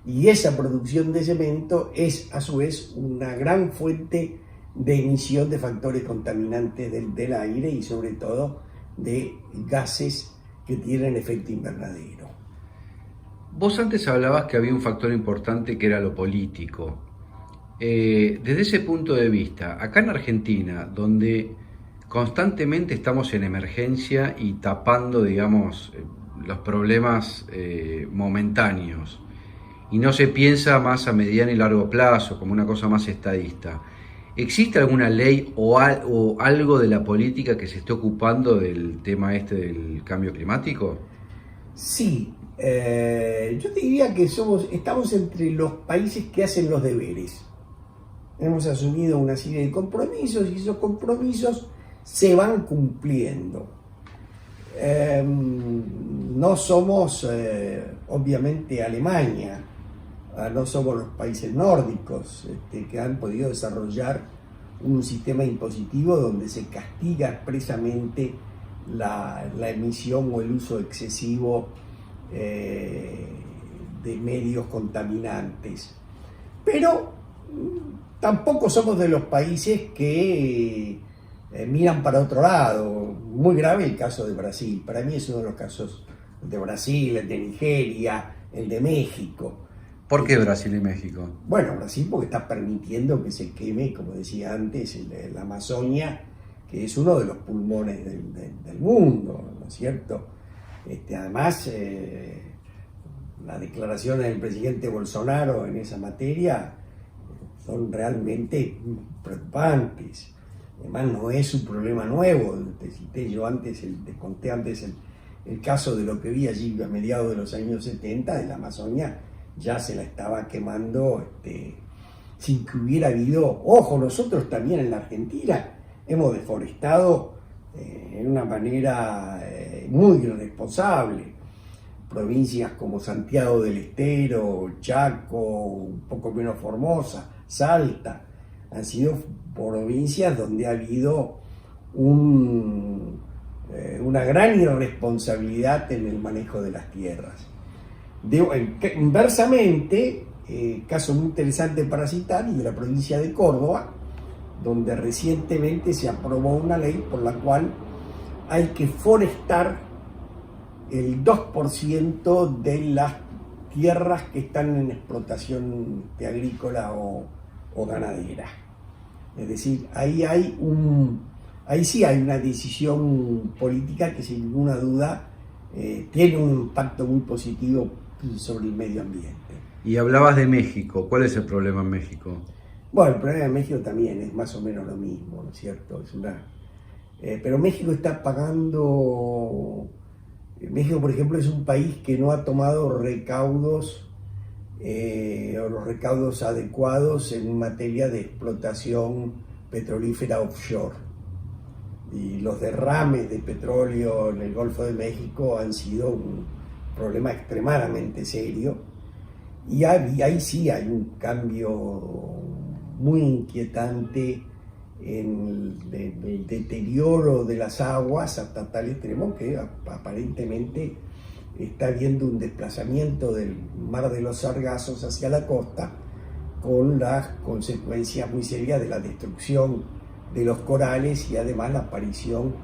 y esa producción de cemento es a su vez una gran fuente de emisión de factores contaminantes del aire y sobre todo de gases que tienen efecto invernadero. Vos antes hablabas que había un factor importante que era lo político. Desde ese punto de vista, acá en Argentina, donde constantemente estamos en emergencia y tapando, digamos, los problemas momentáneos, y no se piensa más a mediano y largo plazo, como una cosa más estadista, ¿existe alguna ley o algo de la política que se esté ocupando del tema del cambio climático? Sí, yo te diría que estamos entre los países que hacen los deberes. Hemos asumido una serie de compromisos y esos compromisos se van cumpliendo. No somos, obviamente, Alemania, no somos los países nórdicos que han podido desarrollar un sistema impositivo donde se castiga expresamente la emisión o el uso excesivo de medios contaminantes. Pero tampoco somos de los países que miran para otro lado. Muy grave el caso de Brasil. Para mí es uno de los casos de Brasil, el de Nigeria, el de México. ¿Por qué Brasil y México? Bueno, Brasil porque está permitiendo que se queme, como decía antes, la Amazonia, que es uno de los pulmones del mundo, ¿no es cierto? Además, las declaraciones del presidente Bolsonaro en esa materia son realmente preocupantes. Además, no es un problema nuevo. Te conté antes el caso de lo que vi allí a mediados de los años 70, de la Amazonia, ya se la estaba quemando sin que hubiera habido... Ojo, nosotros también en la Argentina hemos deforestado en una manera muy irresponsable. Provincias como Santiago del Estero, Chaco, un poco menos Formosa, Salta, han sido provincias donde ha habido una gran irresponsabilidad en el manejo de las tierras. Inversamente, caso muy interesante para citar, y de la provincia de Córdoba, donde recientemente se aprobó una ley por la cual hay que forestar el 2% de las tierras que están en explotación agrícola o ganadera. Es decir, ahí sí hay una decisión política que sin ninguna duda tiene un impacto muy positivo sobre el medio ambiente. Y hablabas de México. ¿Cuál es el problema en México? Bueno, el problema de México también es más o menos lo mismo, ¿no es cierto? Pero México está pagando... México, por ejemplo, es un país que no ha tomado recaudos o los recaudos adecuados en materia de explotación petrolífera offshore. Y los derrames de petróleo en el Golfo de México han sido un problema extremadamente serio. Y ahí sí hay un cambio muy inquietante en el deterioro de las aguas hasta tal extremo que aparentemente está habiendo un desplazamiento del mar de los Sargazos hacia la costa, con las consecuencias muy serias de la destrucción de los corales y además la aparición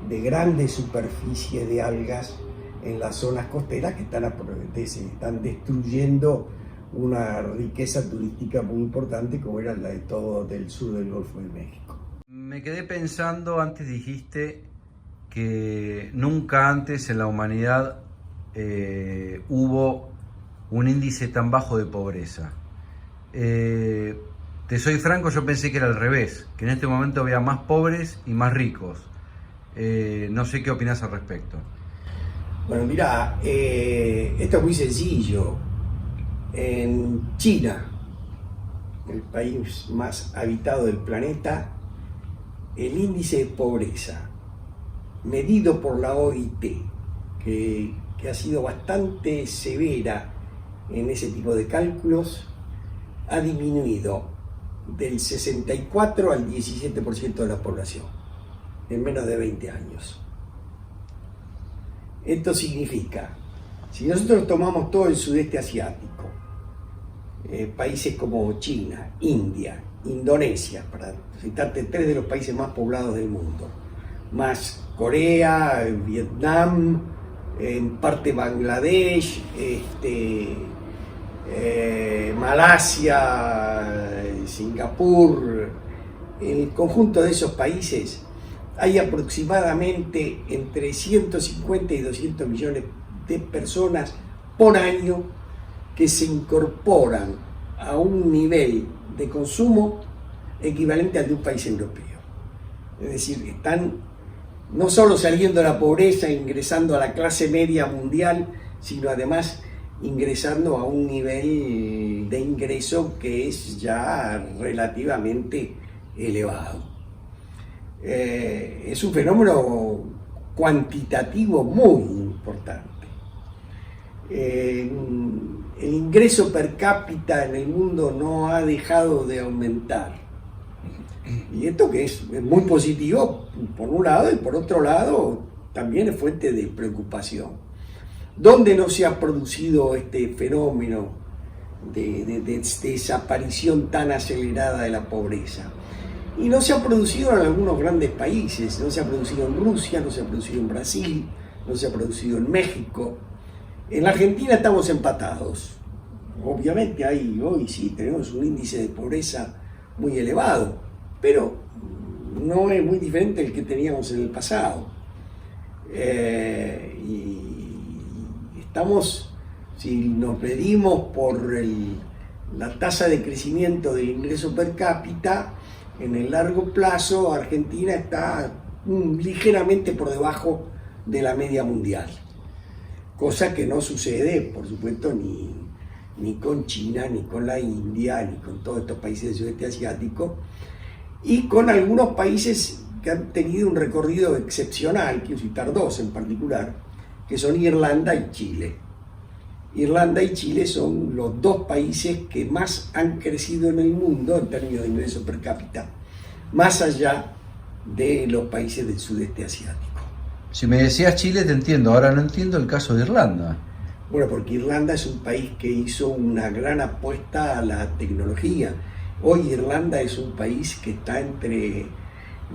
de grandes superficies de algas en las zonas costeras que están destruyendo una riqueza turística muy importante como era la de todo del sur del Golfo de México. Me quedé pensando, antes dijiste que nunca antes en la humanidad hubo un índice tan bajo de pobreza. Te soy franco, yo pensé que era al revés, que en este momento había más pobres y más ricos. No sé qué opinás al respecto. Bueno, mira, esto es muy sencillo. En China, el país más habitado del planeta, el índice de pobreza, medido por la OIT, que ha sido bastante severa en ese tipo de cálculos, ha disminuido del 64 al 17% de la población en menos de 20 años. Esto significa, si nosotros tomamos todo el sudeste asiático, países como China, India, Indonesia, para citarte 3 de los países más poblados del mundo, más Corea, Vietnam, en parte Bangladesh, Malasia, Singapur, el conjunto de esos países, hay aproximadamente entre 150 y 200 millones de personas por año que se incorporan a un nivel de consumo equivalente al de un país europeo. Es decir, están no solo saliendo de la pobreza, ingresando a la clase media mundial, sino además ingresando a un nivel de ingreso que es ya relativamente elevado. Es un fenómeno cuantitativo muy importante. El ingreso per cápita en el mundo no ha dejado de aumentar. Y esto que es muy positivo por un lado, y por otro lado también es fuente de preocupación. ¿Dónde no se ha producido este fenómeno de desaparición tan acelerada de la pobreza? Y no se ha producido en algunos grandes países, no se ha producido en Rusia, no se ha producido en Brasil, no se ha producido en México. En la Argentina estamos empatados. Obviamente hoy sí tenemos un índice de pobreza muy elevado, pero no es muy diferente al que teníamos en el pasado. Y estamos, si nos medimos por la tasa de crecimiento del ingreso per cápita, en el largo plazo Argentina está ligeramente por debajo de la media mundial, cosa que no sucede, por supuesto, ni con China, ni con la India, ni con todos estos países del sudeste asiático, y con algunos países que han tenido un recorrido excepcional, quiero citar 2 en particular, que son Irlanda y Chile. Irlanda y Chile son los 2 países que más han crecido en el mundo en términos de ingreso per cápita, más allá de los países del sudeste asiático. Si me decías Chile te entiendo, ahora no entiendo el caso de Irlanda. Bueno, porque Irlanda es un país que hizo una gran apuesta a la tecnología. Hoy Irlanda es un país que está entre,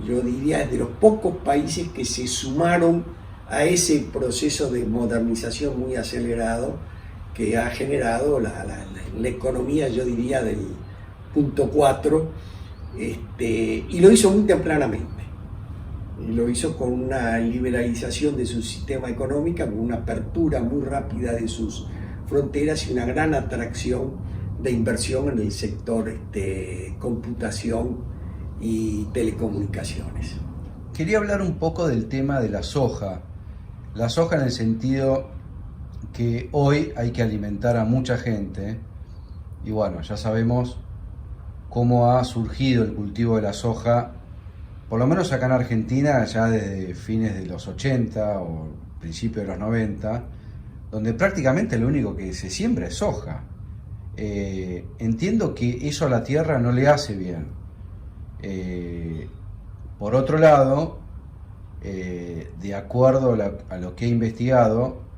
yo diría, de los pocos países que se sumaron a ese proceso de modernización muy acelerado que ha generado la economía, yo diría, del punto 4, y lo hizo muy tempranamente. Y lo hizo con una liberalización de su sistema económico, con una apertura muy rápida de sus fronteras y una gran atracción de inversión en el sector computación y telecomunicaciones. Quería hablar un poco del tema de la soja. La soja en el sentido que hoy hay que alimentar a mucha gente y bueno, ya sabemos cómo ha surgido el cultivo de la soja, por lo menos acá en Argentina ya desde fines de los 80 o principios de los 90, donde prácticamente lo único que se siembra es soja. Entiendo que eso a la tierra no le hace bien. Por otro lado, de acuerdo a lo que he investigado,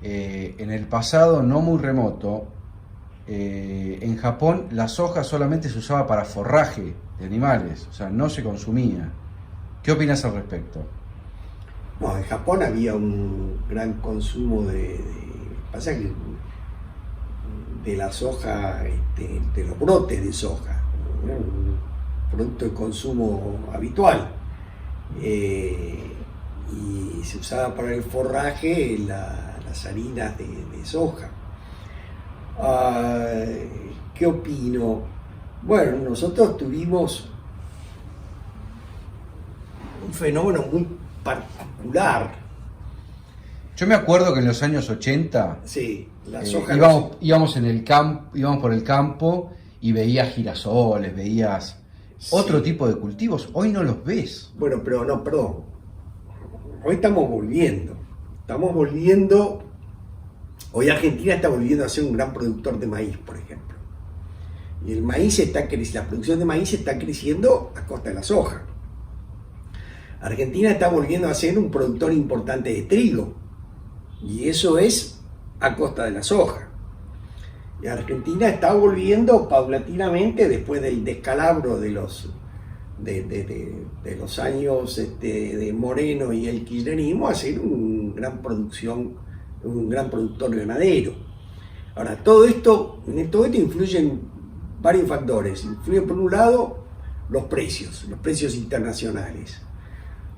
en el pasado no muy remoto, en Japón la soja solamente se usaba para forraje de animales, o sea, no se consumía. ¿Qué opinas al respecto? No, en Japón había un gran consumo pasa que de la soja, de los brotes de soja, un producto de consumo habitual, y se usaba para el forraje las harinas de soja. ¿Qué opino? Bueno, nosotros tuvimos un fenómeno muy particular. Yo me acuerdo que en los años 80 Sí, la soja. íbamos en el campo, íbamos por el campo y veías girasoles, veías otro tipo de cultivos. Hoy no los ves. Bueno, pero no, perdón. Hoy estamos volviendo. Hoy Argentina está volviendo a ser un gran productor de maíz, por ejemplo. Y el maíz la producción de maíz está creciendo a costa de la soja. Argentina está volviendo a ser un productor importante de trigo. Y eso es a costa de la soja. Y Argentina está volviendo paulatinamente, después del descalabro de los años de Moreno y el kirchnerismo, a ser un gran productor ganadero. Ahora, todo esto influyen varios factores. Influye por un lado los precios internacionales.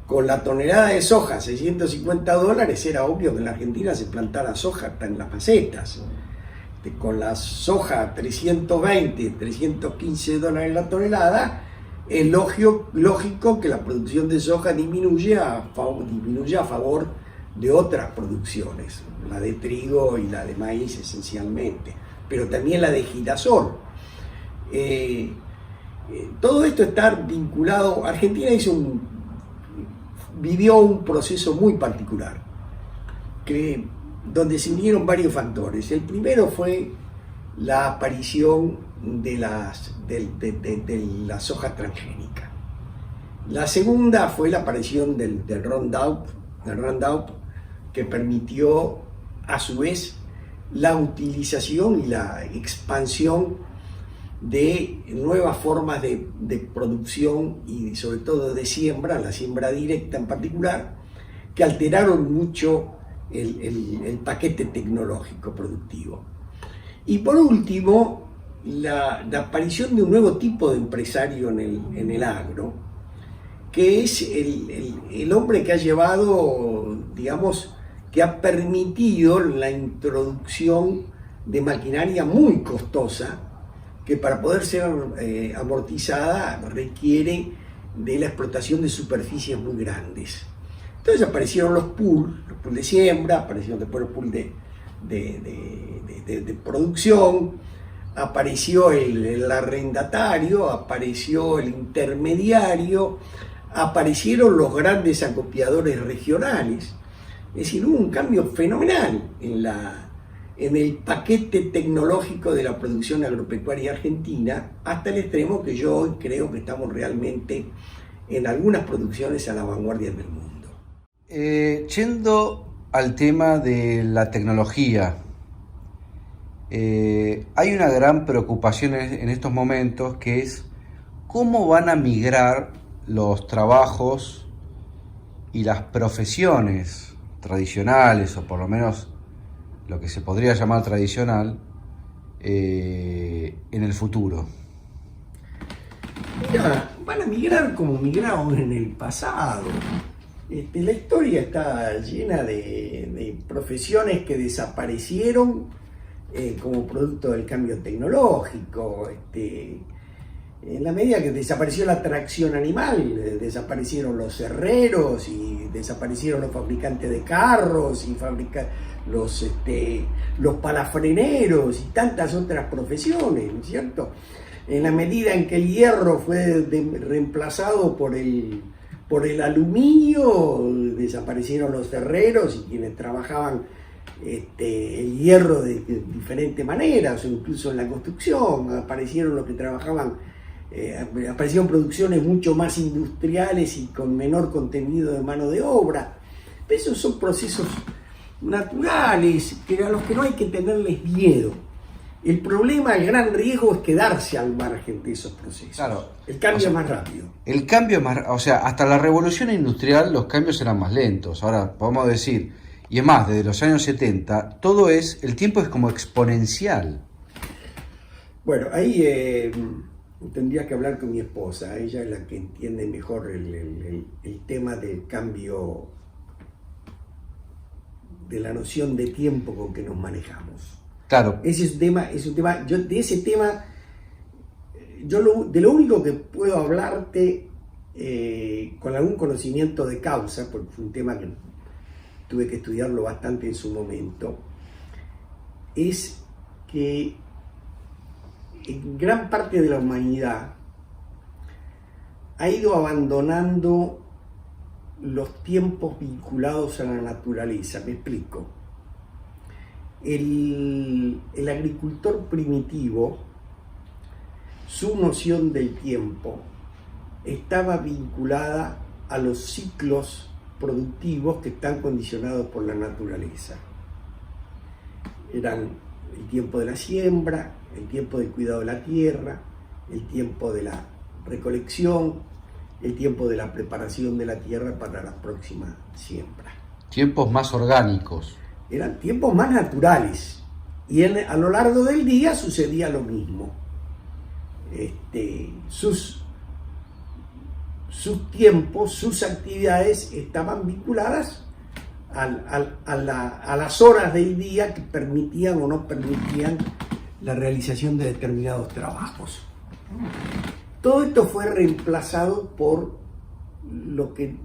Con la tonelada de soja, $650, era obvio que en la Argentina se plantara soja hasta en las macetas. Con la soja $320, $315 la tonelada, es lógico que la producción de soja disminuya a favor de otras producciones, la de trigo y la de maíz esencialmente, pero también la de girasol. Todo esto está vinculado. Argentina vivió un proceso muy particular, donde se unieron varios factores. El primero fue la aparición de la soja transgénica. La segunda fue la aparición del Roundup, que permitió a su vez la utilización y la expansión de nuevas formas de producción y sobre todo de siembra, la siembra directa en particular, que alteraron mucho el paquete tecnológico productivo. Y por último, la aparición de un nuevo tipo de empresario en el agro, que es el hombre que ha llevado, digamos, que ha permitido la introducción de maquinaria muy costosa, que para poder ser amortizada requiere de la explotación de superficies muy grandes. Entonces aparecieron los pools de siembra, aparecieron después los pools de producción, apareció el arrendatario, apareció el intermediario, aparecieron los grandes acopiadores regionales. Es decir, hubo un cambio fenomenal en el paquete tecnológico de la producción agropecuaria argentina, hasta el extremo que yo hoy creo que estamos realmente en algunas producciones a la vanguardia del mundo. Yendo al tema de la tecnología, hay una gran preocupación en estos momentos, que es cómo van a migrar los trabajos y las profesiones tradicionales, o por lo menos lo que se podría llamar tradicional, en el futuro. Mira, van a migrar como migraron en el pasado. La historia está llena de profesiones que desaparecieron como producto del cambio tecnológico. En la medida que desapareció la tracción animal, desaparecieron los herreros y desaparecieron los fabricantes de carros y los palafreneros y tantas otras profesiones, ¿no es cierto? En la medida en que el hierro fue reemplazado por el aluminio, desaparecieron los herreros y quienes trabajaban el hierro de diferentes maneras, o incluso en la construcción aparecieron los que trabajaban. Aparecieron producciones mucho más industriales y con menor contenido de mano de obra. Esos son procesos naturales a los que no hay que tenerles miedo. El problema, el gran riesgo es quedarse al margen de esos procesos. Claro, el cambio es más rápido. El cambio es más, hasta la revolución industrial los cambios eran más lentos. Ahora podemos decir, y es más, desde los años 70, el tiempo es como exponencial. Bueno, ahí tendría que hablar con mi esposa. Ella es la que entiende mejor el tema del cambio, de la noción de tiempo con que nos manejamos. Claro. Ese es un tema, yo de ese tema de lo único que puedo hablarte con algún conocimiento de causa, porque fue un tema que tuve que estudiarlo bastante en su momento, es que en gran parte de la humanidad ha ido abandonando los tiempos vinculados a la naturaleza. Me explico. El agricultor primitivo, su noción del tiempo estaba vinculada a los ciclos productivos que están condicionados por la naturaleza. Eran el tiempo de la siembra, el tiempo del cuidado de la tierra, el tiempo de la recolección, el tiempo de la preparación de la tierra para la próxima siembra. Tiempos más orgánicos. Eran tiempos más naturales, y a lo largo del día sucedía lo mismo. Sus tiempos, sus actividades estaban vinculadas a las horas del día que permitían o no permitían la realización de determinados trabajos. Todo esto fue reemplazado por lo que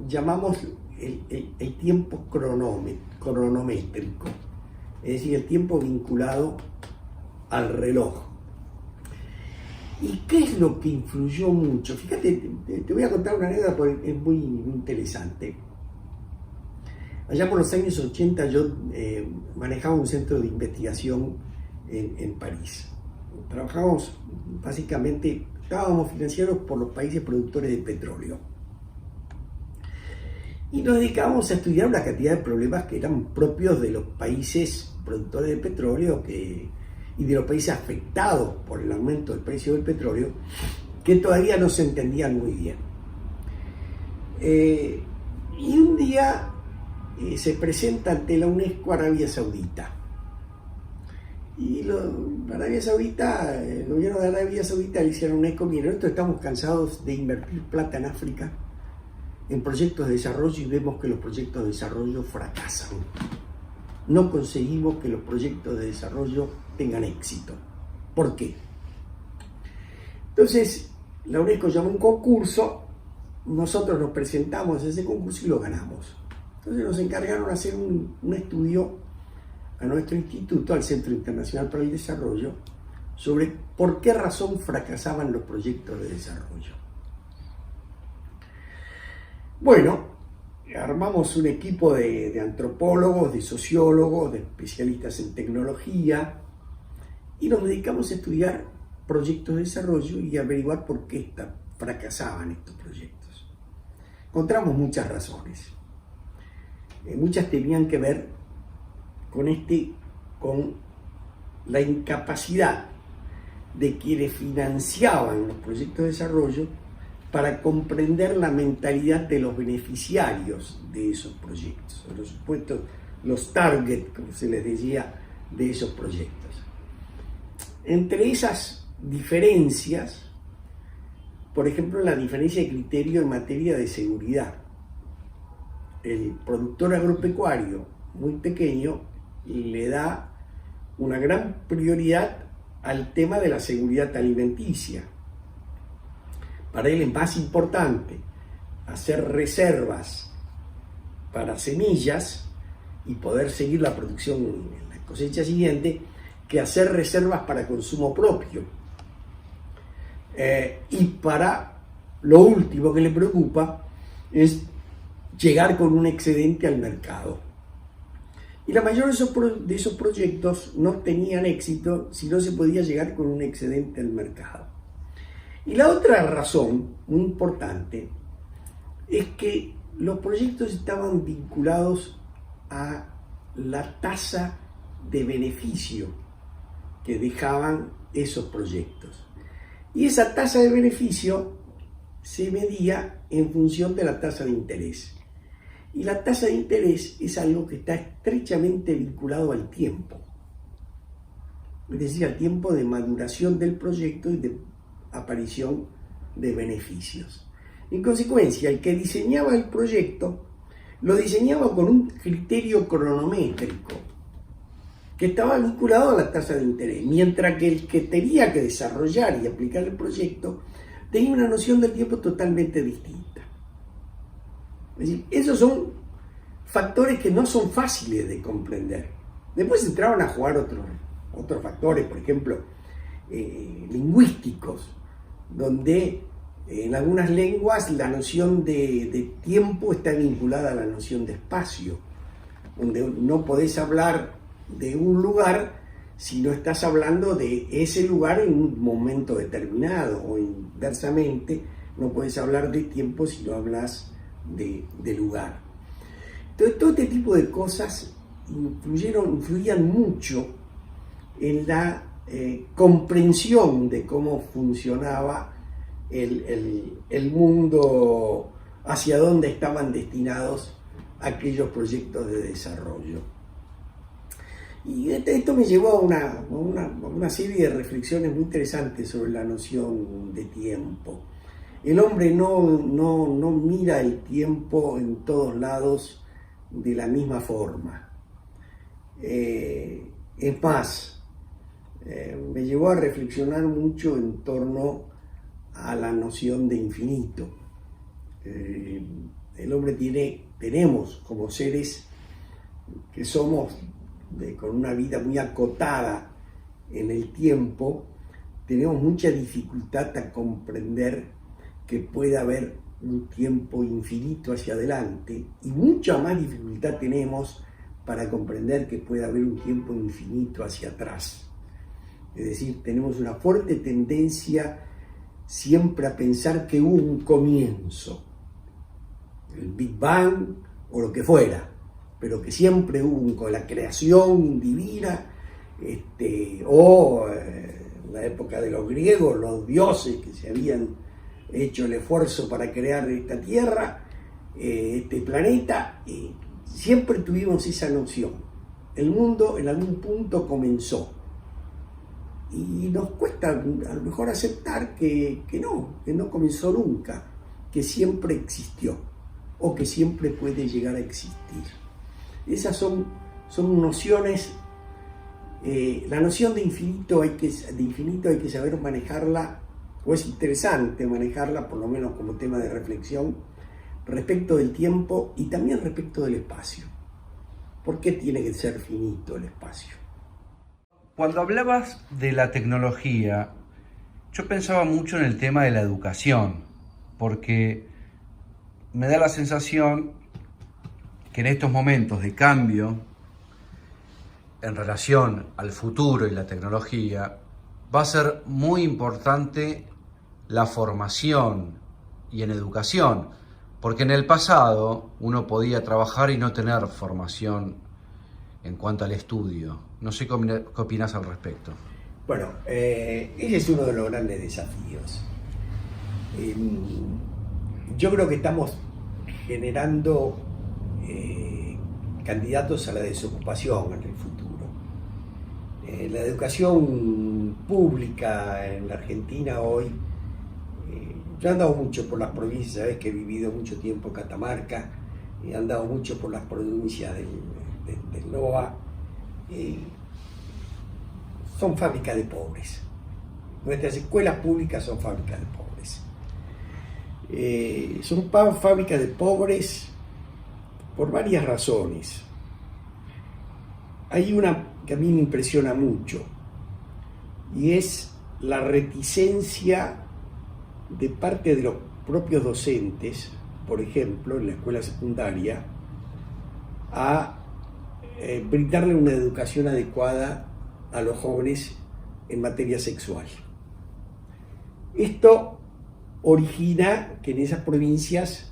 llamamos el tiempo cronométrico, es decir, el tiempo vinculado al reloj. ¿Y qué es lo que influyó mucho? Fíjate, te voy a contar una anécdota porque es muy interesante. Allá por los años 80 yo manejaba un centro de investigación en París. Trabajábamos básicamente, estábamos financiados por los países productores de petróleo. Y nos dedicábamos a estudiar una cantidad de problemas que eran propios de los países productores de petróleo y de los países afectados por el aumento del precio del petróleo, que todavía no se entendían muy bien. Y un día se presenta ante la UNESCO Arabia Saudita. Y Arabia Saudita, el gobierno de Arabia Saudita le hicieron a UNESCO: mire, nosotros estamos cansados de invertir plata en África en proyectos de desarrollo y vemos que los proyectos de desarrollo fracasan. No conseguimos que los proyectos de desarrollo tengan éxito. ¿Por qué? Entonces, la UNESCO llamó un concurso, nosotros nos presentamos a ese concurso y lo ganamos. Entonces nos encargaron de hacer un estudio a nuestro instituto, al Centro Internacional para el Desarrollo, sobre por qué razón fracasaban los proyectos de desarrollo. Bueno, armamos un equipo de antropólogos, de sociólogos, de especialistas en tecnología, y nos dedicamos a estudiar proyectos de desarrollo y averiguar por qué fracasaban estos proyectos. Encontramos muchas razones. Muchas tenían que ver con la incapacidad de quienes financiaban los proyectos de desarrollo para comprender la mentalidad de los beneficiarios de esos proyectos, los supuestos, los targets, como se les decía, de esos proyectos. Entre esas diferencias, por ejemplo, la diferencia de criterio en materia de seguridad. El productor agropecuario muy pequeño le da una gran prioridad al tema de la seguridad alimenticia. Para él es más importante hacer reservas para semillas y poder seguir la producción en la cosecha siguiente que hacer reservas para consumo propio. Y para lo último que le preocupa es llegar con un excedente al mercado. Y la mayoría de esos proyectos no tenían éxito si no se podía llegar con un excedente al mercado. Y la otra razón muy importante es que los proyectos estaban vinculados a la tasa de beneficio que dejaban esos proyectos. Y esa tasa de beneficio se medía en función de la tasa de interés. Y la tasa de interés es algo que está estrechamente vinculado al tiempo. Es decir, al tiempo de maduración del proyecto y de aparición de beneficios. En consecuencia, el que diseñaba el proyecto lo diseñaba con un criterio cronométrico. que estaba vinculado a la tasa de interés, mientras que el que tenía que desarrollar y aplicar el proyecto tenía una noción del tiempo totalmente distinta. Es decir, esos son factores que no son fáciles de comprender. Después entraban a jugar otros factores, por ejemplo, lingüísticos, donde en algunas lenguas la noción de tiempo está vinculada a la noción de espacio, donde no podés hablar de un lugar si no estás hablando de ese lugar en un momento determinado, o inversamente, no podés hablar de tiempo si no hablas de lugar. Entonces, todo este tipo de cosas influían mucho en la comprensión de cómo funcionaba el mundo, hacia dónde estaban destinados aquellos proyectos de desarrollo. Y esto me llevó a una serie de reflexiones muy interesantes sobre la noción de tiempo. El hombre no mira el tiempo en todos lados de la misma forma. Es más, me llevó a reflexionar mucho en torno a la noción de infinito. El hombre tenemos como seres que somos con una vida muy acotada en el tiempo, tenemos mucha dificultad a comprender que puede haber un tiempo infinito hacia adelante, y mucha más dificultad tenemos para comprender que puede haber un tiempo infinito hacia atrás. Es decir, tenemos una fuerte tendencia siempre a pensar que hubo un comienzo, el Big Bang o lo que fuera, pero que siempre hubo la creación divina, en la época de los griegos, los dioses que se habían hecho el esfuerzo para crear esta tierra, este planeta, siempre tuvimos esa noción. El mundo en algún punto comenzó. Y nos cuesta a lo mejor aceptar que no comenzó nunca, que siempre existió, o que siempre puede llegar a existir. Esas son nociones. La noción de infinito hay que saber manejarla, o es interesante manejarla, por lo menos como tema de reflexión, respecto del tiempo y también respecto del espacio. ¿Por qué tiene que ser finito el espacio? Cuando hablabas de la tecnología, yo pensaba mucho en el tema de la educación, porque me da la sensación que en estos momentos de cambio en relación al futuro y la tecnología, va a ser muy importante la formación y en educación, porque en el pasado uno podía trabajar y no tener formación en cuanto al estudio. No sé qué opinas al respecto. Bueno, ese es uno de los grandes desafíos. Yo creo que estamos generando candidatos a la desocupación en el futuro. La educación pública en la Argentina hoy, yo he andado mucho por las provincias, sabes que he vivido mucho tiempo en Catamarca, he andado mucho por las provincias del NOA, son fábricas de pobres. Nuestras escuelas públicas son fábricas de pobres. Son fábricas de pobres por varias razones. Hay una que a mí me impresiona mucho, y es la reticencia de parte de los propios docentes, por ejemplo, en la escuela secundaria, a brindarle una educación adecuada a los jóvenes en materia sexual. Esto origina que en esas provincias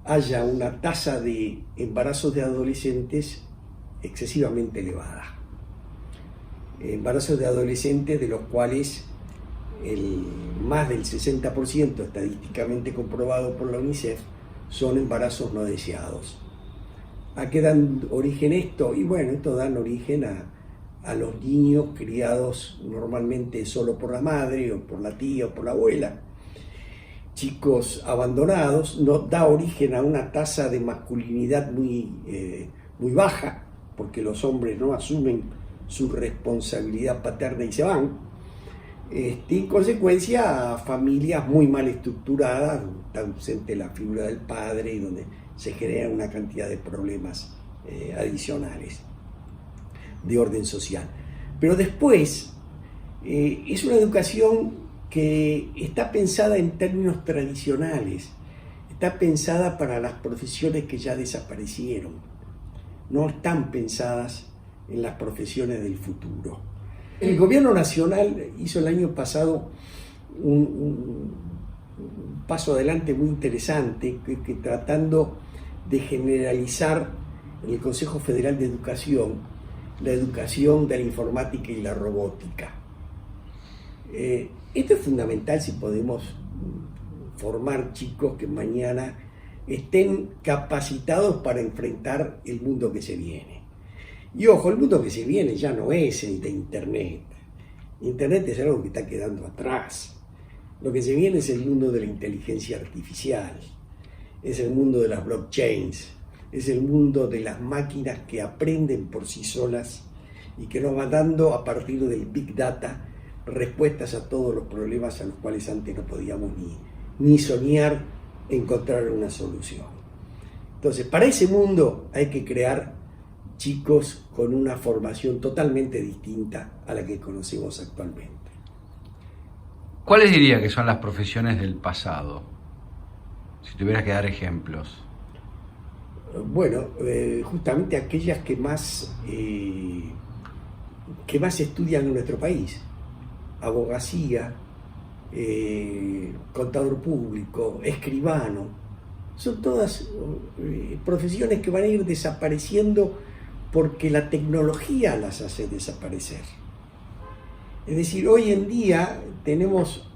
haya una tasa de embarazos de adolescentes excesivamente elevada. Embarazos de adolescentes de los cuales más del 60%, estadísticamente comprobado por la UNICEF, son embarazos no deseados. ¿A qué dan origen esto? Y bueno, esto dan origen a los niños criados normalmente solo por la madre, o por la tía, o por la abuela, chicos abandonados, da origen a una tasa de masculinidad muy baja, porque los hombres no asumen su responsabilidad paterna y se van. En consecuencia, familias muy mal estructuradas, está ausente la figura del padre y donde se generan una cantidad de problemas adicionales de orden social. Pero después es una educación que está pensada en términos tradicionales, está pensada para las profesiones que ya desaparecieron, no están pensadas en las profesiones del futuro. El gobierno nacional hizo el año pasado un paso adelante muy interesante, que tratando de generalizar en el Consejo Federal de Educación la educación de la informática y la robótica. Esto es fundamental si podemos formar chicos que mañana estén capacitados para enfrentar el mundo que se viene. Y ojo, el mundo que se viene ya no es el de Internet. Internet es algo que está quedando atrás. Lo que se viene es el mundo de la inteligencia artificial, es el mundo de las blockchains, es el mundo de las máquinas que aprenden por sí solas y que nos van dando a partir del Big Data respuestas a todos los problemas a los cuales antes no podíamos ni soñar encontrar una solución. Entonces, para ese mundo hay que crear chicos con una formación totalmente distinta a la que conocemos actualmente. ¿Cuáles diría que son las profesiones del pasado? Si tuvieras que dar ejemplos. Bueno, justamente aquellas que más estudian en nuestro país. Abogacía, contador público, escribano. Son todas profesiones que van a ir desapareciendo porque la tecnología las hace desaparecer. Es decir, hoy en día tenemos,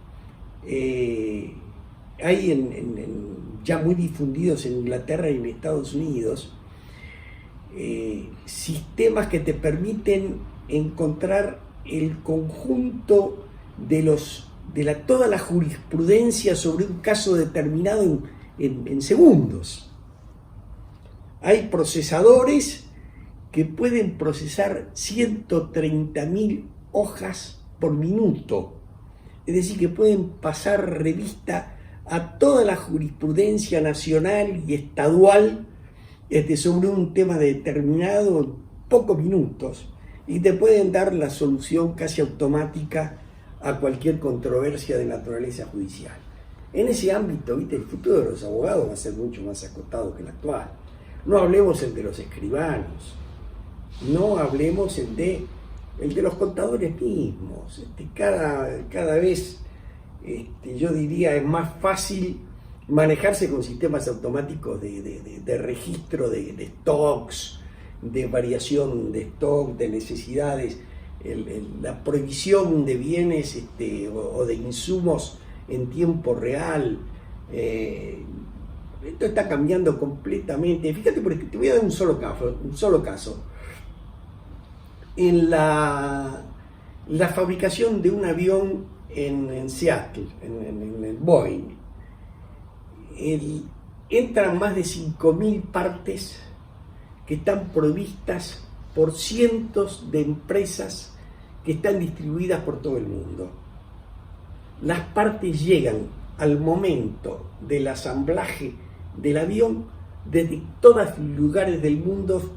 ya muy difundidos en Inglaterra y en Estados Unidos, sistemas que te permiten encontrar el conjunto de toda la jurisprudencia sobre un caso determinado en segundos. Hay procesadores que pueden procesar 130.000 hojas por minuto, es decir, que pueden pasar revista a toda la jurisprudencia nacional y estadual sobre un tema determinado en pocos minutos, y te pueden dar la solución casi automática a cualquier controversia de naturaleza judicial. En ese ámbito, ¿viste? El futuro de los abogados va a ser mucho más acotado que el actual. No hablemos el de los escribanos, no hablemos el de los contadores mismos. Cada vez, yo diría, es más fácil manejarse con sistemas automáticos de registro de stocks, de variación de stock, de necesidades, la provisión de bienes o de insumos en tiempo real. Esto está cambiando completamente. Fíjate, porque te voy a dar un solo caso. En la fabricación de un avión en Seattle, en el Boeing, entran más de 5.000 partes que están provistas por cientos de empresas que están distribuidas por todo el mundo. Las partes llegan al momento del asamblaje del avión desde todos los lugares del mundo,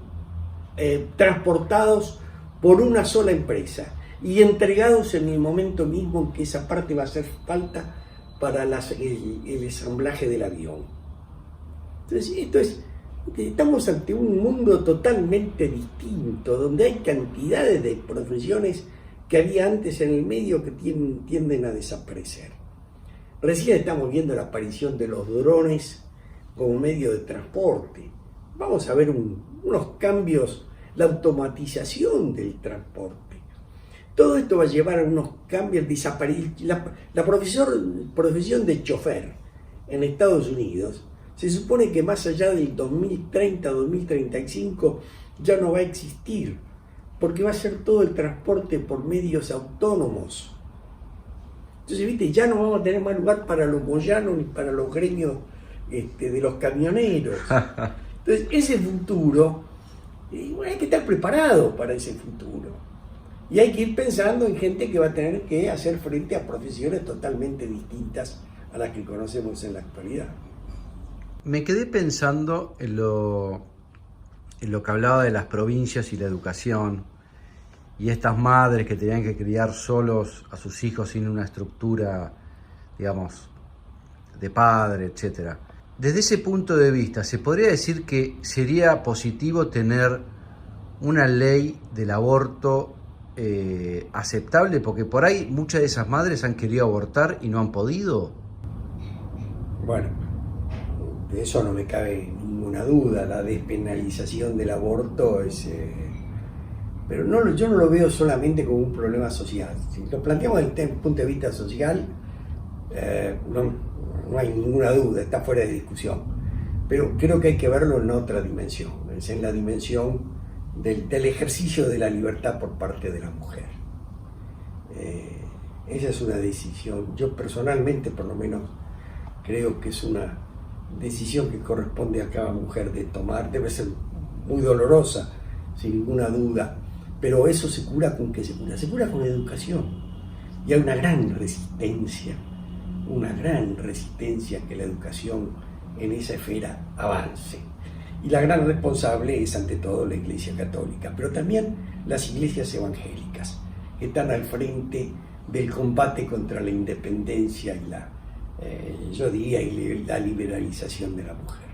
transportados por una sola empresa y entregados en el momento mismo en que esa parte va a hacer falta para el ensamblaje del avión. Entonces, estamos ante un mundo totalmente distinto, donde hay cantidades de profesiones que había antes en el medio que tienden a desaparecer. Recién estamos viendo la aparición de los drones como medio de transporte. Vamos a ver unos cambios, la automatización del transporte. Todo esto va a llevar a unos cambios, la profesión de chofer en Estados Unidos. Se supone que más allá del 2030, 2035 ya no va a existir, porque va a ser todo el transporte por medios autónomos. Entonces, ¿viste? Ya no vamos a tener más lugar para los boyanos ni para los gremios de los camioneros. Entonces, ese futuro, hay que estar preparado para ese futuro. Y hay que ir pensando en gente que va a tener que hacer frente a profesiones totalmente distintas a las que conocemos en la actualidad. Me quedé pensando en lo que hablaba de las provincias y la educación, y estas madres que tenían que criar solos a sus hijos sin una estructura, digamos, de padre, etc. Desde ese punto de vista, ¿se podría decir que sería positivo tener una ley del aborto aceptable? Porque por ahí muchas de esas madres han querido abortar y no han podido. Bueno, de eso no me cabe ninguna duda. La despenalización del aborto es... pero no, yo no lo veo solamente como un problema social. Si lo planteamos desde el punto de vista social, no hay ninguna duda, está fuera de discusión. Pero creo que hay que verlo en otra dimensión, es en la dimensión del ejercicio de la libertad por parte de la mujer. Esa es una decisión. Yo personalmente, por lo menos, creo que es una decisión que corresponde a cada mujer de tomar. Debe ser muy dolorosa, sin ninguna duda, pero eso se cura ¿con qué se cura? Se cura con educación. Y hay una gran resistencia que la educación en esa esfera avance. Y la gran responsable es ante todo la Iglesia Católica, pero también las iglesias evangélicas, que están al frente del combate contra la independencia y la liberalización de la mujer.